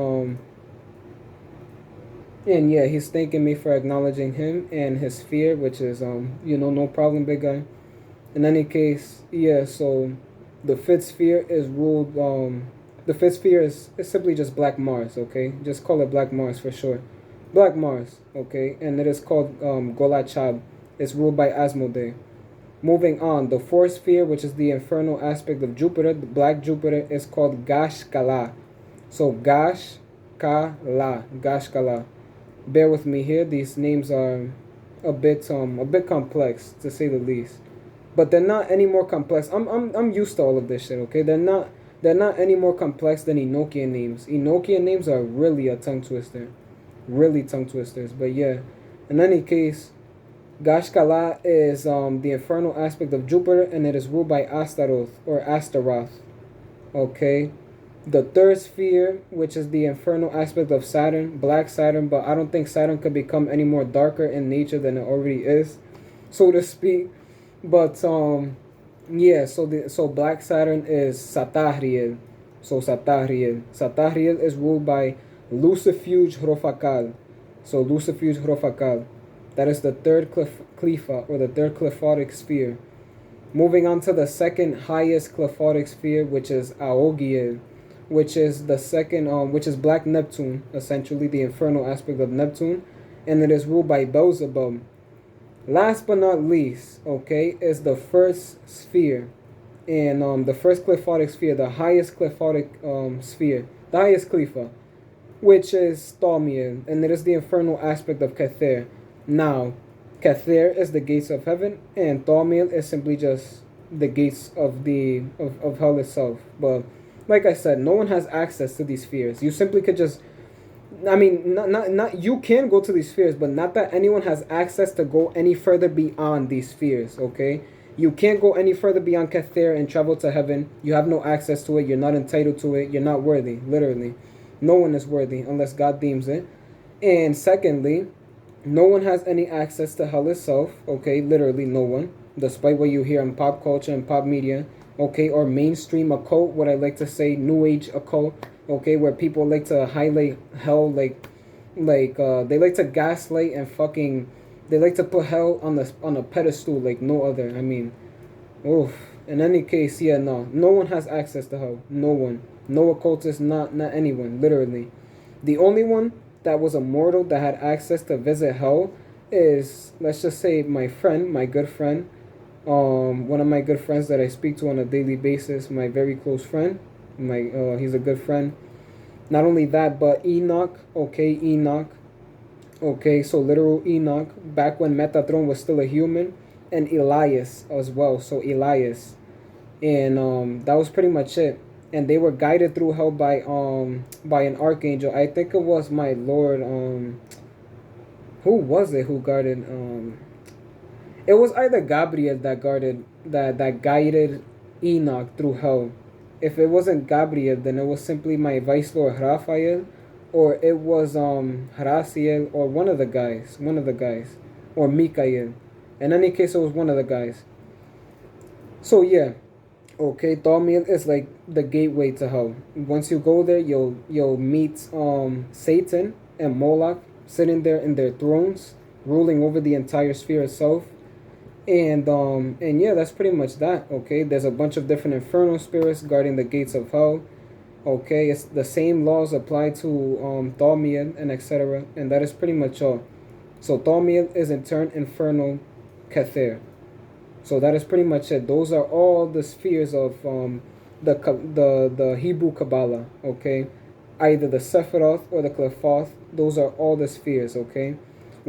and yeah, he's thanking me for acknowledging him and his sphere, which is no problem, big guy. In any case, yeah, so the fifth sphere is ruled the fifth sphere is simply just Black Mars, okay? Just call it Black Mars for sure. Black Mars, okay, and it is called Golachab. It's ruled by Asmodee. Moving on, the fourth sphere, which is the infernal aspect of Jupiter, the Black Jupiter, is called Gash Kala. So Gash Kala, Gash Kala. Bear with me here. These names are a bit complex to say the least, but they're not any more complex. I'm used to all of this shit. Okay, they're not any more complex than Enochian names. Enochian names are really a tongue twister, really tongue twisters. But yeah, in any case, Gashkala is the infernal aspect of Jupiter, and it is ruled by Astaroth or Astaroth. Okay, the third sphere, which is the infernal aspect of Saturn, Black Saturn, but I don't think Saturn could become any more darker in nature than it already is, so to speak. But yeah, so Black Saturn is Satahriel. So Satahriel is ruled by Lucifuge Hrofakal. So Lucifuge Hrofakal. That is the third clepha, or the third clephotic sphere. Moving on to the second highest clephotic sphere, which is Aogiel, which is the second, which is Black Neptune, essentially the infernal aspect of Neptune, and it is ruled by Beelzebub. Last but not least, okay, is the first sphere, and the first clephotic sphere, the highest clephotic sphere, the highest clepha, which is Thaumiel, and it is the infernal aspect of Kether. Now, Kather is the gates of heaven, and Thomil is simply just the gates of of hell itself. But like I said, no one has access to these spheres. You simply could just, I mean, not you can go to these spheres, but not that anyone has access to go any further beyond these spheres. Okay, you can't go any further beyond Kather and travel to heaven. You have no access to it. You're not entitled to it. You're not worthy. Literally, no one is worthy unless God deems it. And secondly, no one has any access to hell itself. Okay, literally no one, despite what you hear in pop culture and pop media. Okay, or mainstream occult, what I like to say, new age occult. Okay, where people like to highlight hell, they like to gaslight and fucking, they like to put hell on a pedestal like no other. I mean, oof. In any case, yeah, no one has access to hell. No one, no occultist, not anyone. Literally, the only one that was a mortal that had access to visit hell is, let's just say, my friend, my good friend, one of my good friends that I speak to on a daily basis, my very close friend. He's a good friend. Not only that, but Enoch. Okay, Enoch. Okay, so literal Enoch, back when Metatron was still a human, and Elias as well. So Elias, and that was pretty much it. And they were guided through hell by an archangel. I think it was my lord. Who was it who guarded? It was either Gabriel that guarded that guided Enoch through hell. If it wasn't Gabriel, then it was simply my vice lord Raphael, or it was Haraciel, or one of the guys, or Mikael. In any case, it was one of the guys. So yeah, okay, Thaumiel is like the gateway to hell. Once you go there, you'll meet Satan and Moloch sitting there in their thrones, ruling over the entire sphere itself. And yeah, that's pretty much that. Okay, there's a bunch of different infernal spirits guarding the gates of hell. Okay, it's the same laws apply to Thaumiel and etc. And that is pretty much all. So Thaumiel is in turn infernal Kether. So that is pretty much it. Those are all the spheres of the Hebrew Kabbalah. Okay, either the Sephiroth or the Qliphoth. Those are all the spheres. Okay,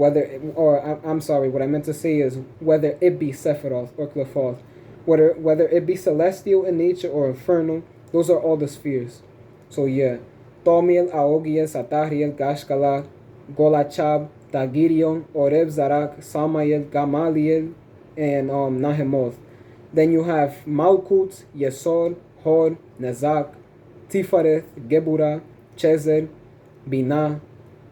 I'm sorry. What I meant to say is whether it be Sephiroth or Qliphoth, whether it be celestial in nature or infernal. Those are all the spheres. So yeah, Thaumiel, Aogiel, Satahriel, Gashkala, Golachab, Dagirion, Oreb, Zarak, Samael, Gamaliel, and Nahemoth. Then you have Malkut, Yesod, Hor, Nezak, Tifareth, Gebura, Chezer, Binah,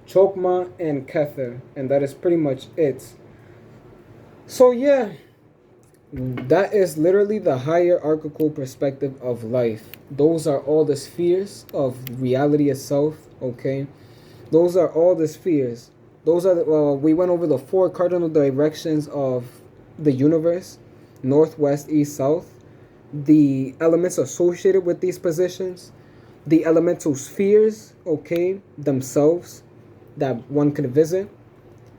Chokma, and Kether. And that is pretty much it. So yeah, that is literally the hierarchical perspective of life. Those are all the spheres of reality itself, okay? Those are all the spheres. Those are we went over the four cardinal directions of the universe: north, west, east, south. The elements associated with these positions, the elemental spheres, okay, themselves that one could visit.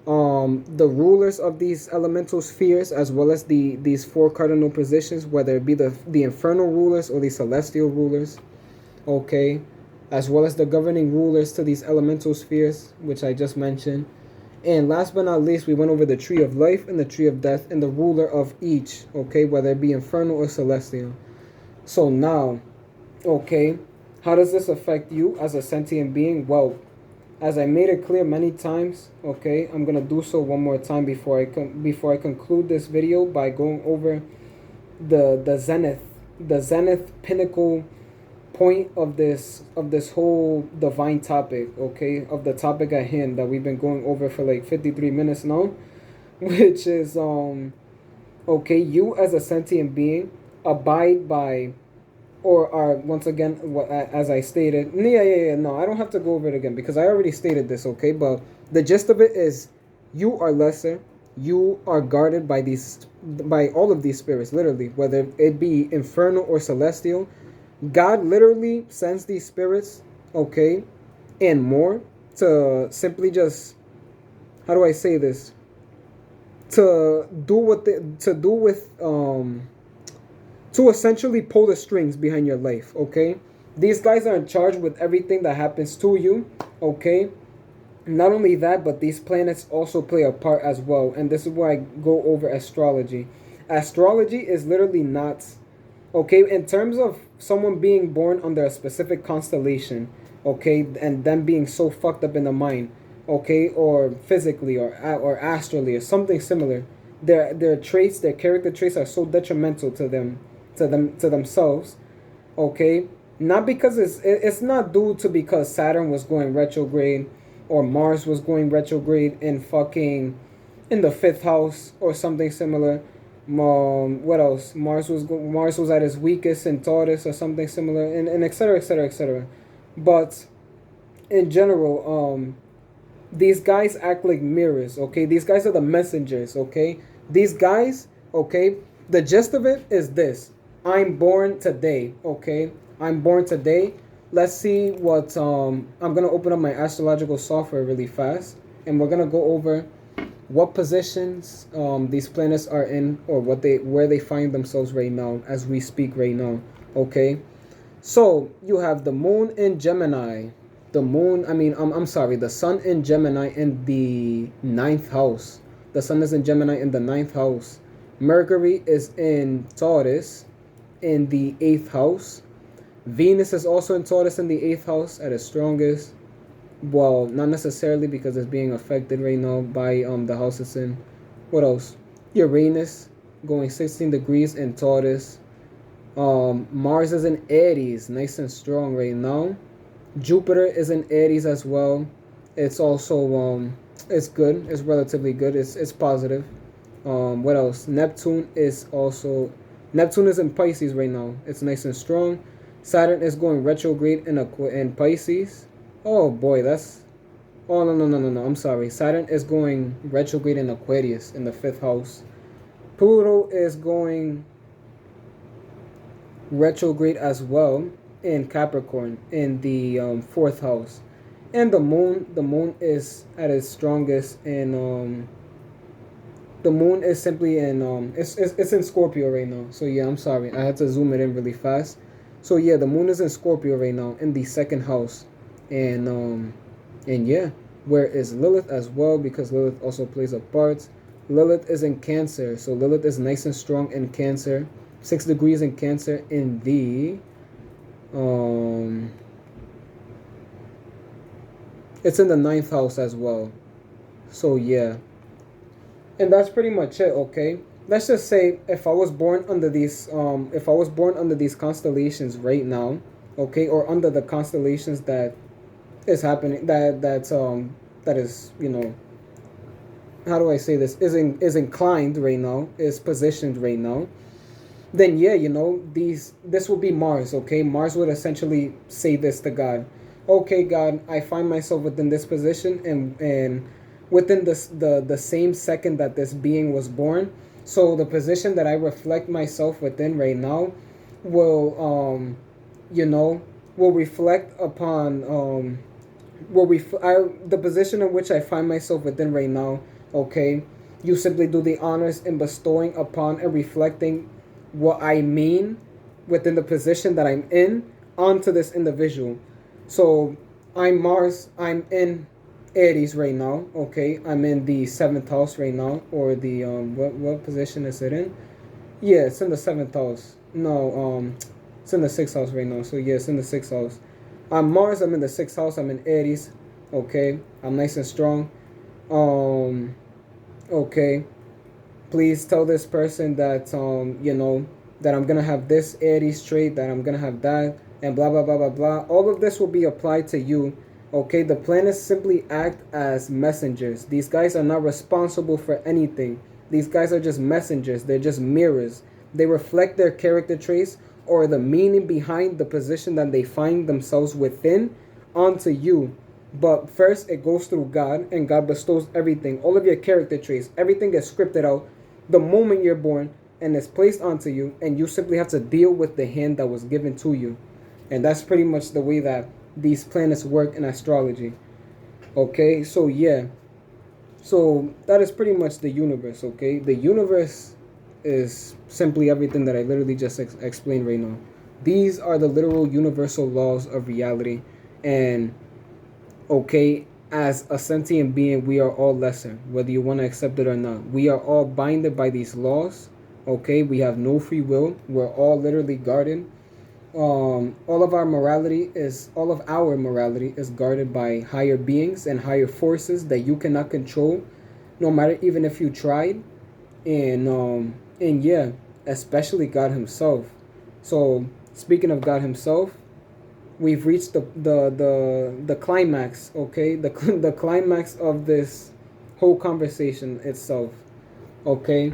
The rulers of these elemental spheres, as well as these four cardinal positions, whether it be the infernal rulers or the celestial rulers, okay, as well as the governing rulers to these elemental spheres, which I just mentioned. And last but not least, we went over the tree of life and the tree of death and the ruler of each, okay, whether it be infernal or celestial. So now, okay, how does this affect you as a sentient being? Well, as I made it clear many times, okay, I'm gonna do so one more time before I conclude this video by going over the zenith pinnacle point of this whole divine topic, okay, of the topic at hand that we've been going over for like 53 minutes now, which is okay, you as a sentient being abide by, or are, once again, as I stated, no, I don't have to go over it again because I already stated this, okay, but the gist of it is you are lesser, you are guarded by all of these spirits, literally, whether it be infernal or celestial. God literally sends these spirits, okay, and more to simply just, how do I say this, to essentially pull the strings behind your life, okay? These guys are in charge with everything that happens to you, okay? Not only that, but these planets also play a part as well. And this is where I go over astrology. Astrology is literally not okay in terms of someone being born under a specific constellation, okay, and them being so fucked up in the mind, okay, or physically or astrally or something similar. Their traits, their character traits are so detrimental to themselves, okay, not because it's not due to because Saturn was going retrograde or Mars was going retrograde in fucking in the fifth house or something similar. What else? Mars was at its weakest in Taurus or something similar, and etc. etc. etc. But in general, these guys act like mirrors. Okay, these guys are the messengers. Okay, these guys. Okay, the gist of it is this: I'm born today. Okay, I'm born today. Let's see what I'm gonna open up my astrological software really fast, and we're gonna go over what positions these planets are in, or where they find themselves right now as we speak right now. Okay, so you have the moon in Gemini. The moon, I'm sorry, the sun in Gemini in the ninth house. The sun is in Gemini in the ninth house. Mercury is in Taurus in the eighth house. Venus is also in Taurus in the eighth house at its strongest. Well, not necessarily because it's being affected right now by the house it's in. What else? Uranus going 16 degrees in Taurus. Mars is in Aries, nice and strong right now. Jupiter is in Aries as well. It's also it's good. It's relatively good. It's positive. What else? Neptune is in Pisces right now. It's nice and strong. Saturn is going retrograde in Pisces. Oh boy, that's oh no. I'm sorry. Saturn is going retrograde in Aquarius in the fifth house. Pluto is going retrograde as well in Capricorn in the fourth house. And the moon is at its strongest in the moon is simply in it's in Scorpio right now. So yeah, I'm sorry. I had to zoom it in really fast. So yeah, the moon is in Scorpio right now in the second house. And yeah, where is Lilith as well, because Lilith also plays a part. Lilith is in Cancer, so Lilith is nice and strong in Cancer. 6 degrees in Cancer in the it's in the ninth house as well. So yeah, and that's pretty much it. Okay, let's just say if I was born under these constellations right now, okay, or under the constellations that is happening, that is, how do I say this, is inclined right now, is positioned right now, then yeah, this would be Mars. Okay, Mars would essentially say this to God: okay, God, I find myself within this position, and within the same second that this being was born. So the position that I reflect myself within right now will will reflect upon the position in which I find myself within right now. Okay, you simply do the honors in bestowing upon and reflecting what I mean within the position that I'm in onto this individual. So I'm Mars. I'm in Aries right now. Okay, I'm in the seventh house right now, or the what position is it in? Yeah, it's in the seventh house. No, it's in the sixth house right now. So yeah, it's in the sixth house. I'm Mars. I'm in the sixth house. I'm in Aries. Okay, I'm nice and strong. Okay, please tell this person that that I'm gonna have this Aries trait, that I'm gonna have that, and blah blah blah blah blah. All of this will be applied to you. Okay, the planets simply act as messengers. These guys are not responsible for anything. These guys are just messengers. They're just mirrors. They reflect their character traits or the meaning behind the position that they find themselves within onto you. But first, it goes through God, and God bestows everything. All of your character traits, everything gets scripted out the moment you're born, and it's placed onto you, and you simply have to deal with the hand that was given to you. And that's pretty much the way that these planets work in astrology. Okay, so yeah. So that is pretty much the universe, okay? The universe is simply everything that I literally just explained right now. These are the literal universal laws of reality. And okay, as a sentient being, we are all lesser, whether you want to accept it or not. We are all binded by these laws. Okay, we have no free will. We're all literally guarded. All of our morality is guarded by higher beings and higher forces that you cannot control, no matter even if you tried. And yeah, especially God Himself. So speaking of God Himself, we've reached the climax. Okay, the climax of this whole conversation itself. Okay,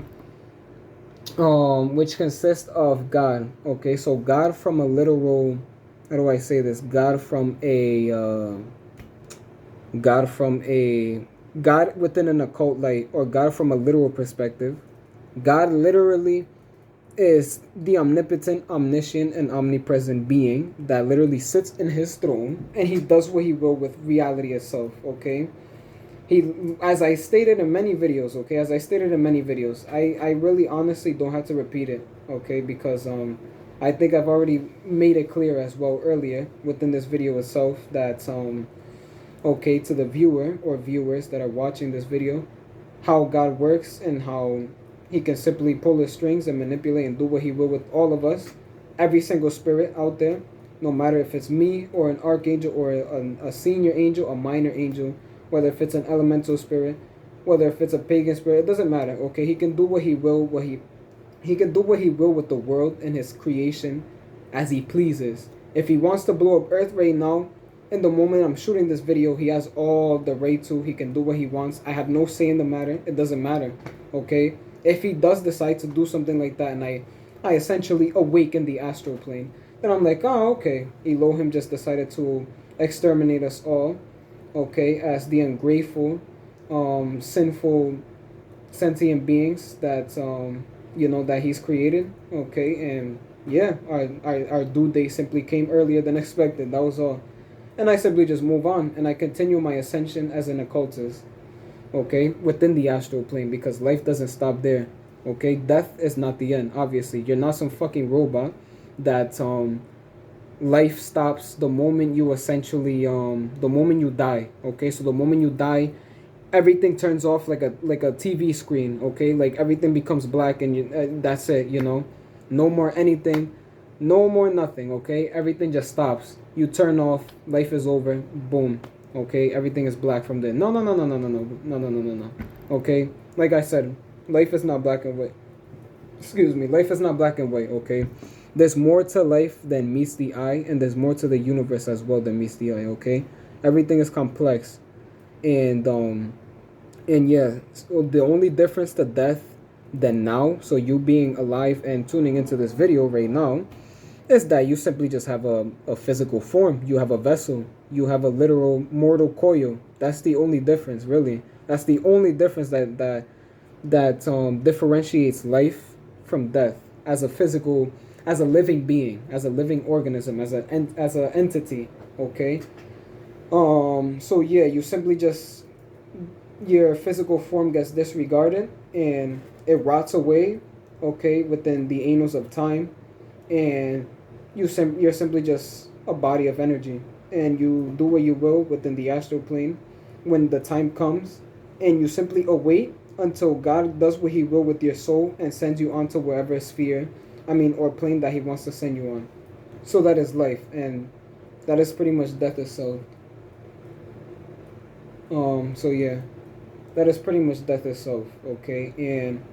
which consists of God. Okay, so God from a literal, how do I say this? God from a God within an occult light, or God from a literal perspective. God literally is the omnipotent, omniscient, and omnipresent being that literally sits in His throne, and He does what He will with reality itself. Okay, He, as I stated in many videos. Okay, as I stated in many videos, I really honestly don't have to repeat it. Okay, because I think I've already made it clear as well earlier within this video itself that okay, to the viewer or viewers that are watching this video, how God works and how He can simply pull the strings and manipulate and do what He will with all of us, every single spirit out there, no matter if it's me or an archangel or a senior angel, a minor angel, whether if it's an elemental spirit, whether if it's a pagan spirit, it doesn't matter. Okay, He can do what He will, He can do what He will with the world and His creation as He pleases. If He wants to blow up Earth right now, in the moment I'm shooting this video, He has all the right to. He can do what He wants. I have no say in the matter. It doesn't matter. Okay? If He does decide to do something like that, and I essentially awaken the astral plane, then I'm like, oh, okay. Elohim just decided to exterminate us all. Okay? As the ungrateful, sinful, sentient beings that, that He's created. Okay? And yeah, our due date simply came earlier than expected. That was all. And I simply just move on and I continue my ascension as an occultist, okay, within the astral plane, because life doesn't stop there, okay? Death is not the end, obviously. You're not some fucking robot that life stops the moment you essentially the moment you die, okay? So the moment you die, everything turns off like a TV screen, okay? Like everything becomes black and that's it, no more anything, no more nothing, okay? Everything just stops. You turn off, life is over, boom, okay? Everything is black from there. No, no, no, no, no, no, no, no, no, no, no, no, okay? Like I said, life is not black and white. Excuse me, life is not black and white, okay? There's more to life than meets the eye, and there's more to the universe as well than meets the eye, okay? Everything is complex. And yeah, so the only difference to death than now, so you being alive and tuning into this video right now, is that you simply just have a physical form. You have a vessel. You have a literal mortal coil. That's the only difference, really. That's the only difference that differentiates life from death as a physical, as a living being, as a living organism, as an entity. Okay. So yeah, you simply just, your physical form gets disregarded and it rots away. Okay, within the annals of time, and you're simply just a body of energy, and you do what you will within the astral plane when the time comes, and you simply await until God does what He will with your soul and sends you on to wherever sphere, or plane that He wants to send you on. So that is life, and that is pretty much death itself. So yeah, that is pretty much death itself. Okay, and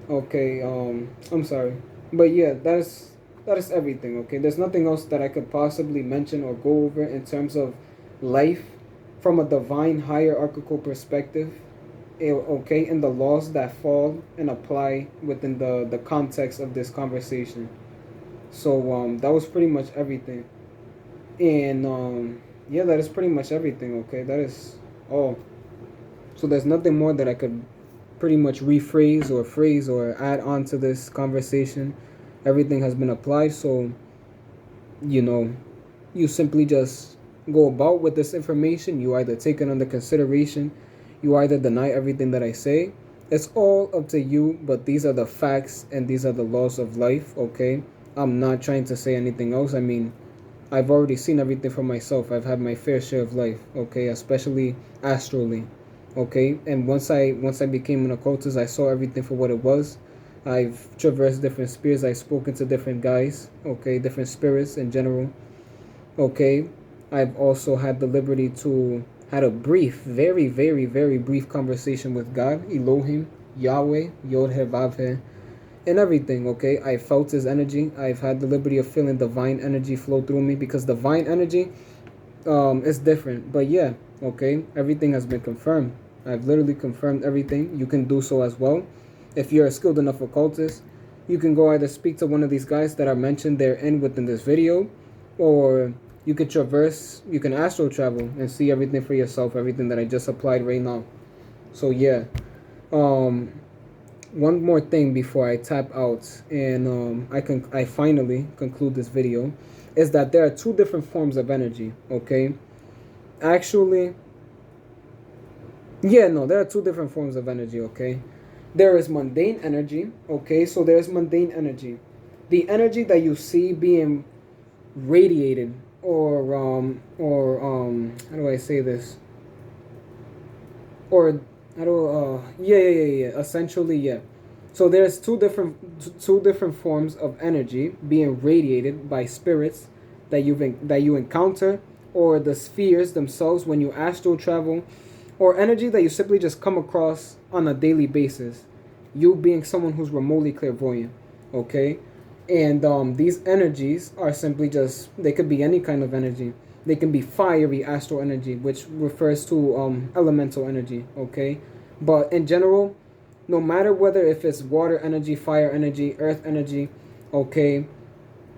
okay, I'm sorry, but yeah, that is everything. Okay, there's nothing else that I could possibly mention or go over in terms of life from a divine hierarchical perspective. Okay, and the laws that fall and apply within the context of this conversation. So that was pretty much everything, and yeah, that is pretty much everything. Okay, that is all. So there's nothing more that I could pretty much rephrase or phrase or add on to this conversation. Everything has been applied, so you simply just go about with this information. You either take it under consideration, you either deny everything that I say. It's all up to you, but these are the facts and these are the laws of life, okay? I'm not trying to say anything else. I've already seen everything for myself. I've had my fair share of life, okay, especially astrally, okay. And once I became an occultist, I saw everything for what it was. I've traversed different spheres. I've spoken to different guys, okay, different spirits in general, okay. I've also had the liberty to had a brief, very, very, very brief conversation with God, Elohim, Yahweh, Yod He Vav He, and everything, okay. I felt his energy. I've had the liberty of feeling divine energy flow through me, because divine energy is different. But yeah, okay, everything has been confirmed. I've literally confirmed everything. You can do so as well. If you're a skilled enough occultist, you can go either speak to one of these guys that are mentioned therein within this video, or you can you can astral travel and see everything for yourself, everything that I just applied right now. So yeah, um, one more thing before I tap out and I finally conclude this video, is that there are two different forms of energy, okay? Actually, yeah, no, there are two different forms of energy, okay? There is mundane energy, okay? So there's mundane energy. The energy that you see being radiated, or how do I say this? Or how do yeah, essentially, yeah. So there's two different forms of energy being radiated by spirits that you encounter, or the spheres themselves when you astral travel, or energy that you simply just come across on a daily basis, you being someone who's remotely clairvoyant, okay. And these energies are simply just, they could be any kind of energy. They can be fiery astral energy, which refers to elemental energy, okay. But in general, no matter whether if it's water energy, fire energy, earth energy, okay.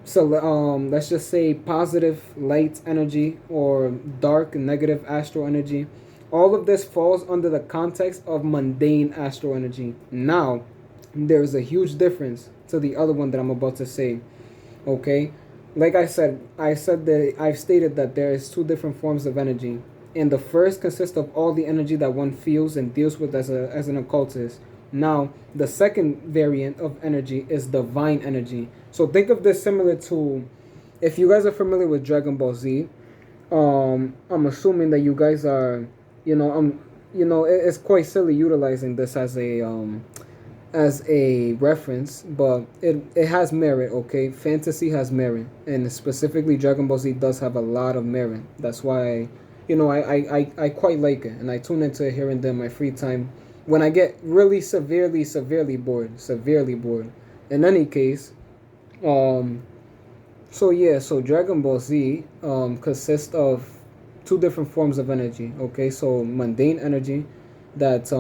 So let's just say positive light energy or dark negative astral energy. All of this falls under the context of mundane astral energy. Now, there's a huge difference to the other one that I'm about to say. Okay, like I said that I've stated that there is two different forms of energy, and the first consists of all the energy that one feels and deals with as an occultist. Now, the second variant of energy is divine energy. So think of this similar to, if you guys are familiar with Dragon Ball Z, I'm assuming that you guys are, it's quite silly utilizing this as a reference, but it has merit, okay? Fantasy has merit, and specifically Dragon Ball Z does have a lot of merit. That's why, I quite like it, and I tune into it here and there in my free time when I get really severely bored, severely bored. In any case, um, so yeah, so Dragon Ball Z consists of two different forms of energy. Okay, so mundane energy that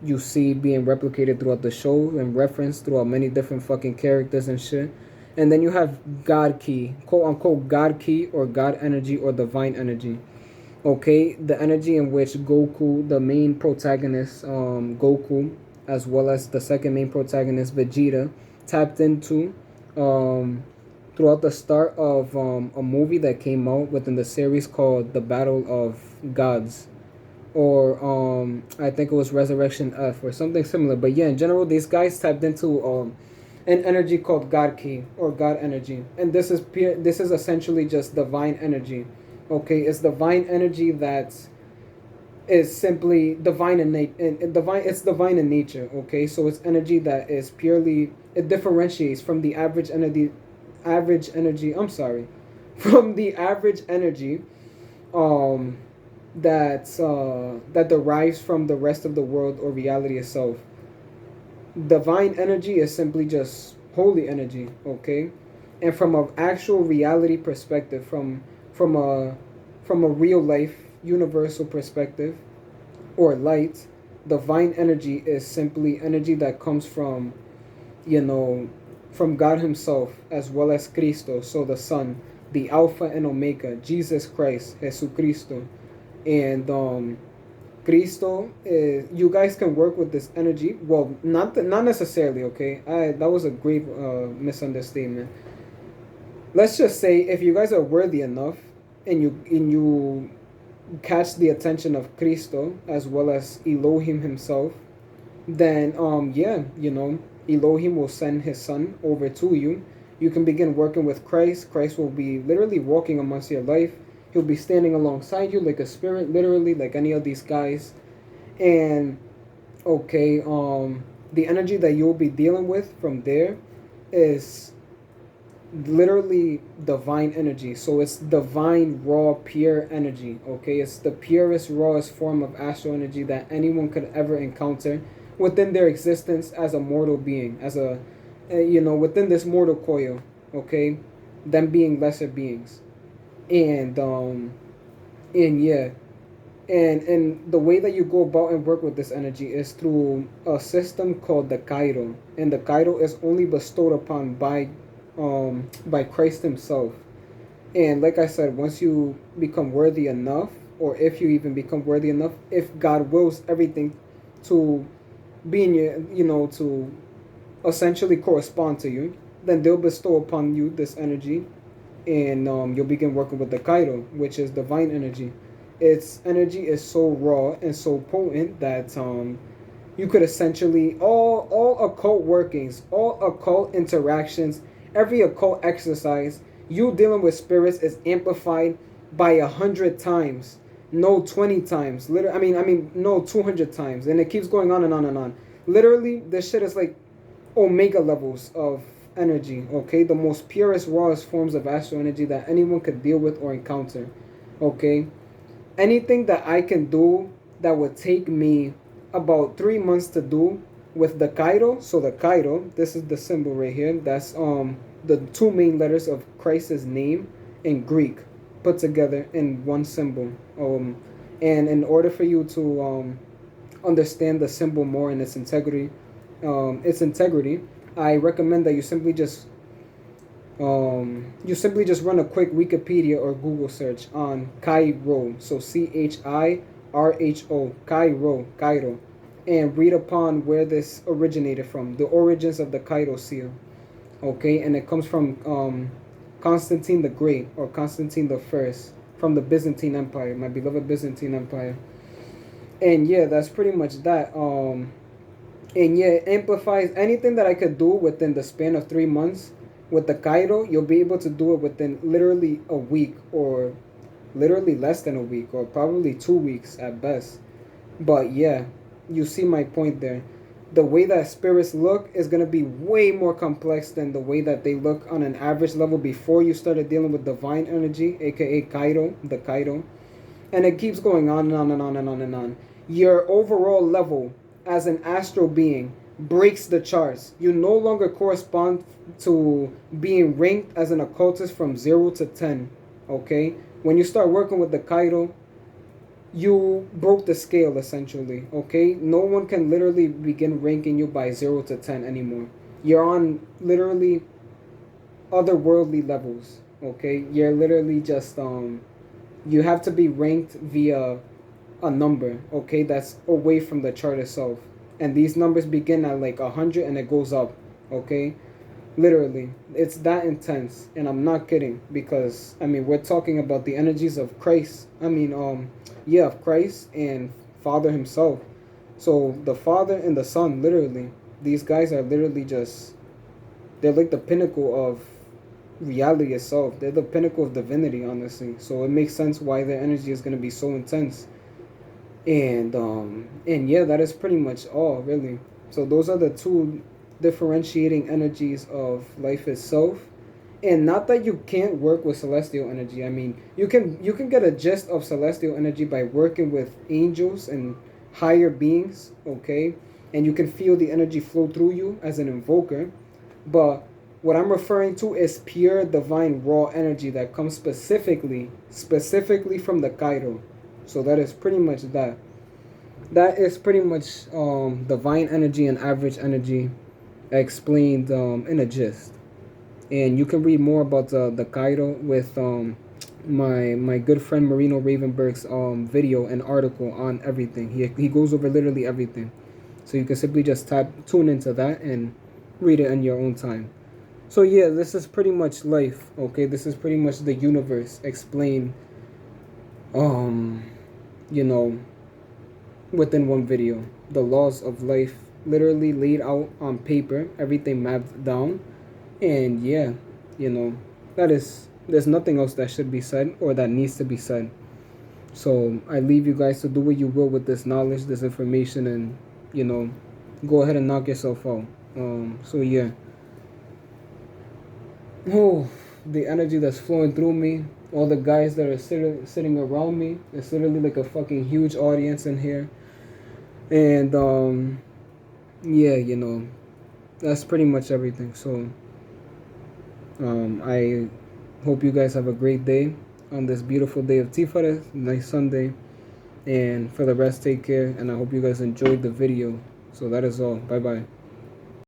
you see being replicated throughout the show and referenced throughout many different fucking characters and shit. And then you have God Ki, quote unquote God Ki or God energy or divine energy. Okay, the energy in which Goku, the main protagonist, Goku, as well as the second main protagonist, Vegeta, tapped into um, throughout the start of a movie that came out within the series called The Battle of Gods, or I think it was Resurrection F or something similar. But yeah, in general, these guys tapped into an energy called God Ki or God energy, and this is essentially just divine energy. Okay, it's divine energy that is simply divine and divine. It's divine in nature. Okay, so it's energy that is purely, it differentiates from the average energy. Average energy. I'm sorry, from the average energy. Um, that derives from the rest of the world or reality itself. Divine energy is simply just holy energy, okay? And from an actual reality perspective, from a from a real life universal perspective or light, divine energy is simply energy that comes from, you know, from God Himself as well as Cristo, so the Son, the Alpha and Omega, Jesus Christ, Jesucristo. And Cristo, you guys can work with this energy. Well, not necessarily. Okay, that was a grave misunderstanding. Let's just say if you guys are worthy enough, and you catch the attention of Cristo as well as Elohim himself, then yeah, Elohim will send his son over to you, You can begin working with Christ. Christ will be literally walking amongst your life. He'll be standing alongside you like a spirit, literally, like any of these guys. And okay, the energy that you'll be dealing with from there is literally divine energy. So it's divine, raw, pure energy. Okay, it's the purest, rawest form of astral energy that anyone could ever encounter within their existence as a mortal being, as a within this mortal coil. Okay, them being lesser beings, and yeah, and the way that you go about and work with this energy is through a system called the Cairo, and the Cairo is only bestowed upon by Christ Himself. And like I said, once you become worthy enough, or if you even become worthy enough, if God wills everything to be in your, to essentially correspond to you, then they'll bestow upon you this energy, and you'll begin working with the Cairo, which is divine energy. Its energy is so raw and so potent that you could essentially all occult workings, all occult interactions, every occult exercise, you dealing with spirits is amplified by 100 times, no 20 times. Literally, no 200 times, and it keeps going on and on and on. Literally, this shit is like omega levels of energy. Okay, the most purest, rawest forms of astral energy that anyone could deal with or encounter. Okay, anything that I can do that would take me about 3 months to do with the Cairo. So the Cairo, this is the symbol right here. That's the two main letters of Christ's name in Greek put together in one symbol. And in order for you to understand the symbol more and its integrity, I recommend that you simply just run a quick Wikipedia or Google search on Cairo, so Chirho, Cairo, and read upon where this originated from, the origins of the Cairo seal. Okay, and it comes from Constantine the Great, or Constantine the First, from the Byzantine Empire, my beloved Byzantine Empire. And yeah, that's pretty much that. And yeah, it amplifies anything that I could do within the span of 3 months. With the Cairo, you'll be able to do it within literally a week, or literally less than a week, or probably 2 weeks at best. But yeah, you see my point there. The way that spirits look is going to be way more complex than the way that they look on an average level before you started dealing with divine energy, aka Cairo, the Cairo. And it keeps going on and on and on and on and on. Your overall level as an astral being breaks the charts. You no longer correspond to being ranked as an occultist from 0 to 10. Okay? When you start working with the Cairo, you broke the scale essentially. Okay? No one can literally begin ranking you by 0 to 10 anymore. You're on literally otherworldly levels. Okay? You're literally just you have to be ranked via a number, okay, that's away from the chart itself. And these numbers begin at like 100 and it goes up, okay? Literally, it's that intense. And I'm not kidding, because we're talking about the energies of Christ. Of Christ and Father himself. So the Father and the Son, literally, these guys are literally they're like the pinnacle of reality itself. They're the pinnacle of divinity, honestly. So it makes sense why their energy is going to be so intense. And yeah, that is pretty much all, really. So those are the two differentiating energies of life itself. And not that you can't work with celestial energy. You can get a gist of celestial energy by working with angels and higher beings, okay? And you can feel the energy flow through you as an invoker. But what I'm referring to is pure divine raw energy that comes specifically from the Cairo. So that is pretty much that. That is pretty much divine energy and average energy explained in a gist. And you can read more about the Cairo with my good friend Marino Ravenberg's video and article on everything. He goes over literally everything. So you can simply just tune into that and read it in your own time. So yeah, this is pretty much life, okay? This is pretty much the universe explained you know, within one video. The laws of life literally laid out on paper, everything mapped down. And yeah, you know, there's nothing else that should be said or that needs to be said. So I leave you guys to do what you will with this knowledge, this information, and you know, go ahead and knock yourself out. So yeah. Oh, the energy that's flowing through me, all the guys that are sitting around me. It's literally like a fucking huge audience in here. And yeah, you know, that's pretty much everything. So I hope you guys have a great day on this beautiful day of Tiferet, nice Sunday. And for the rest, take care. And I hope you guys enjoyed the video. So that is all. Bye bye.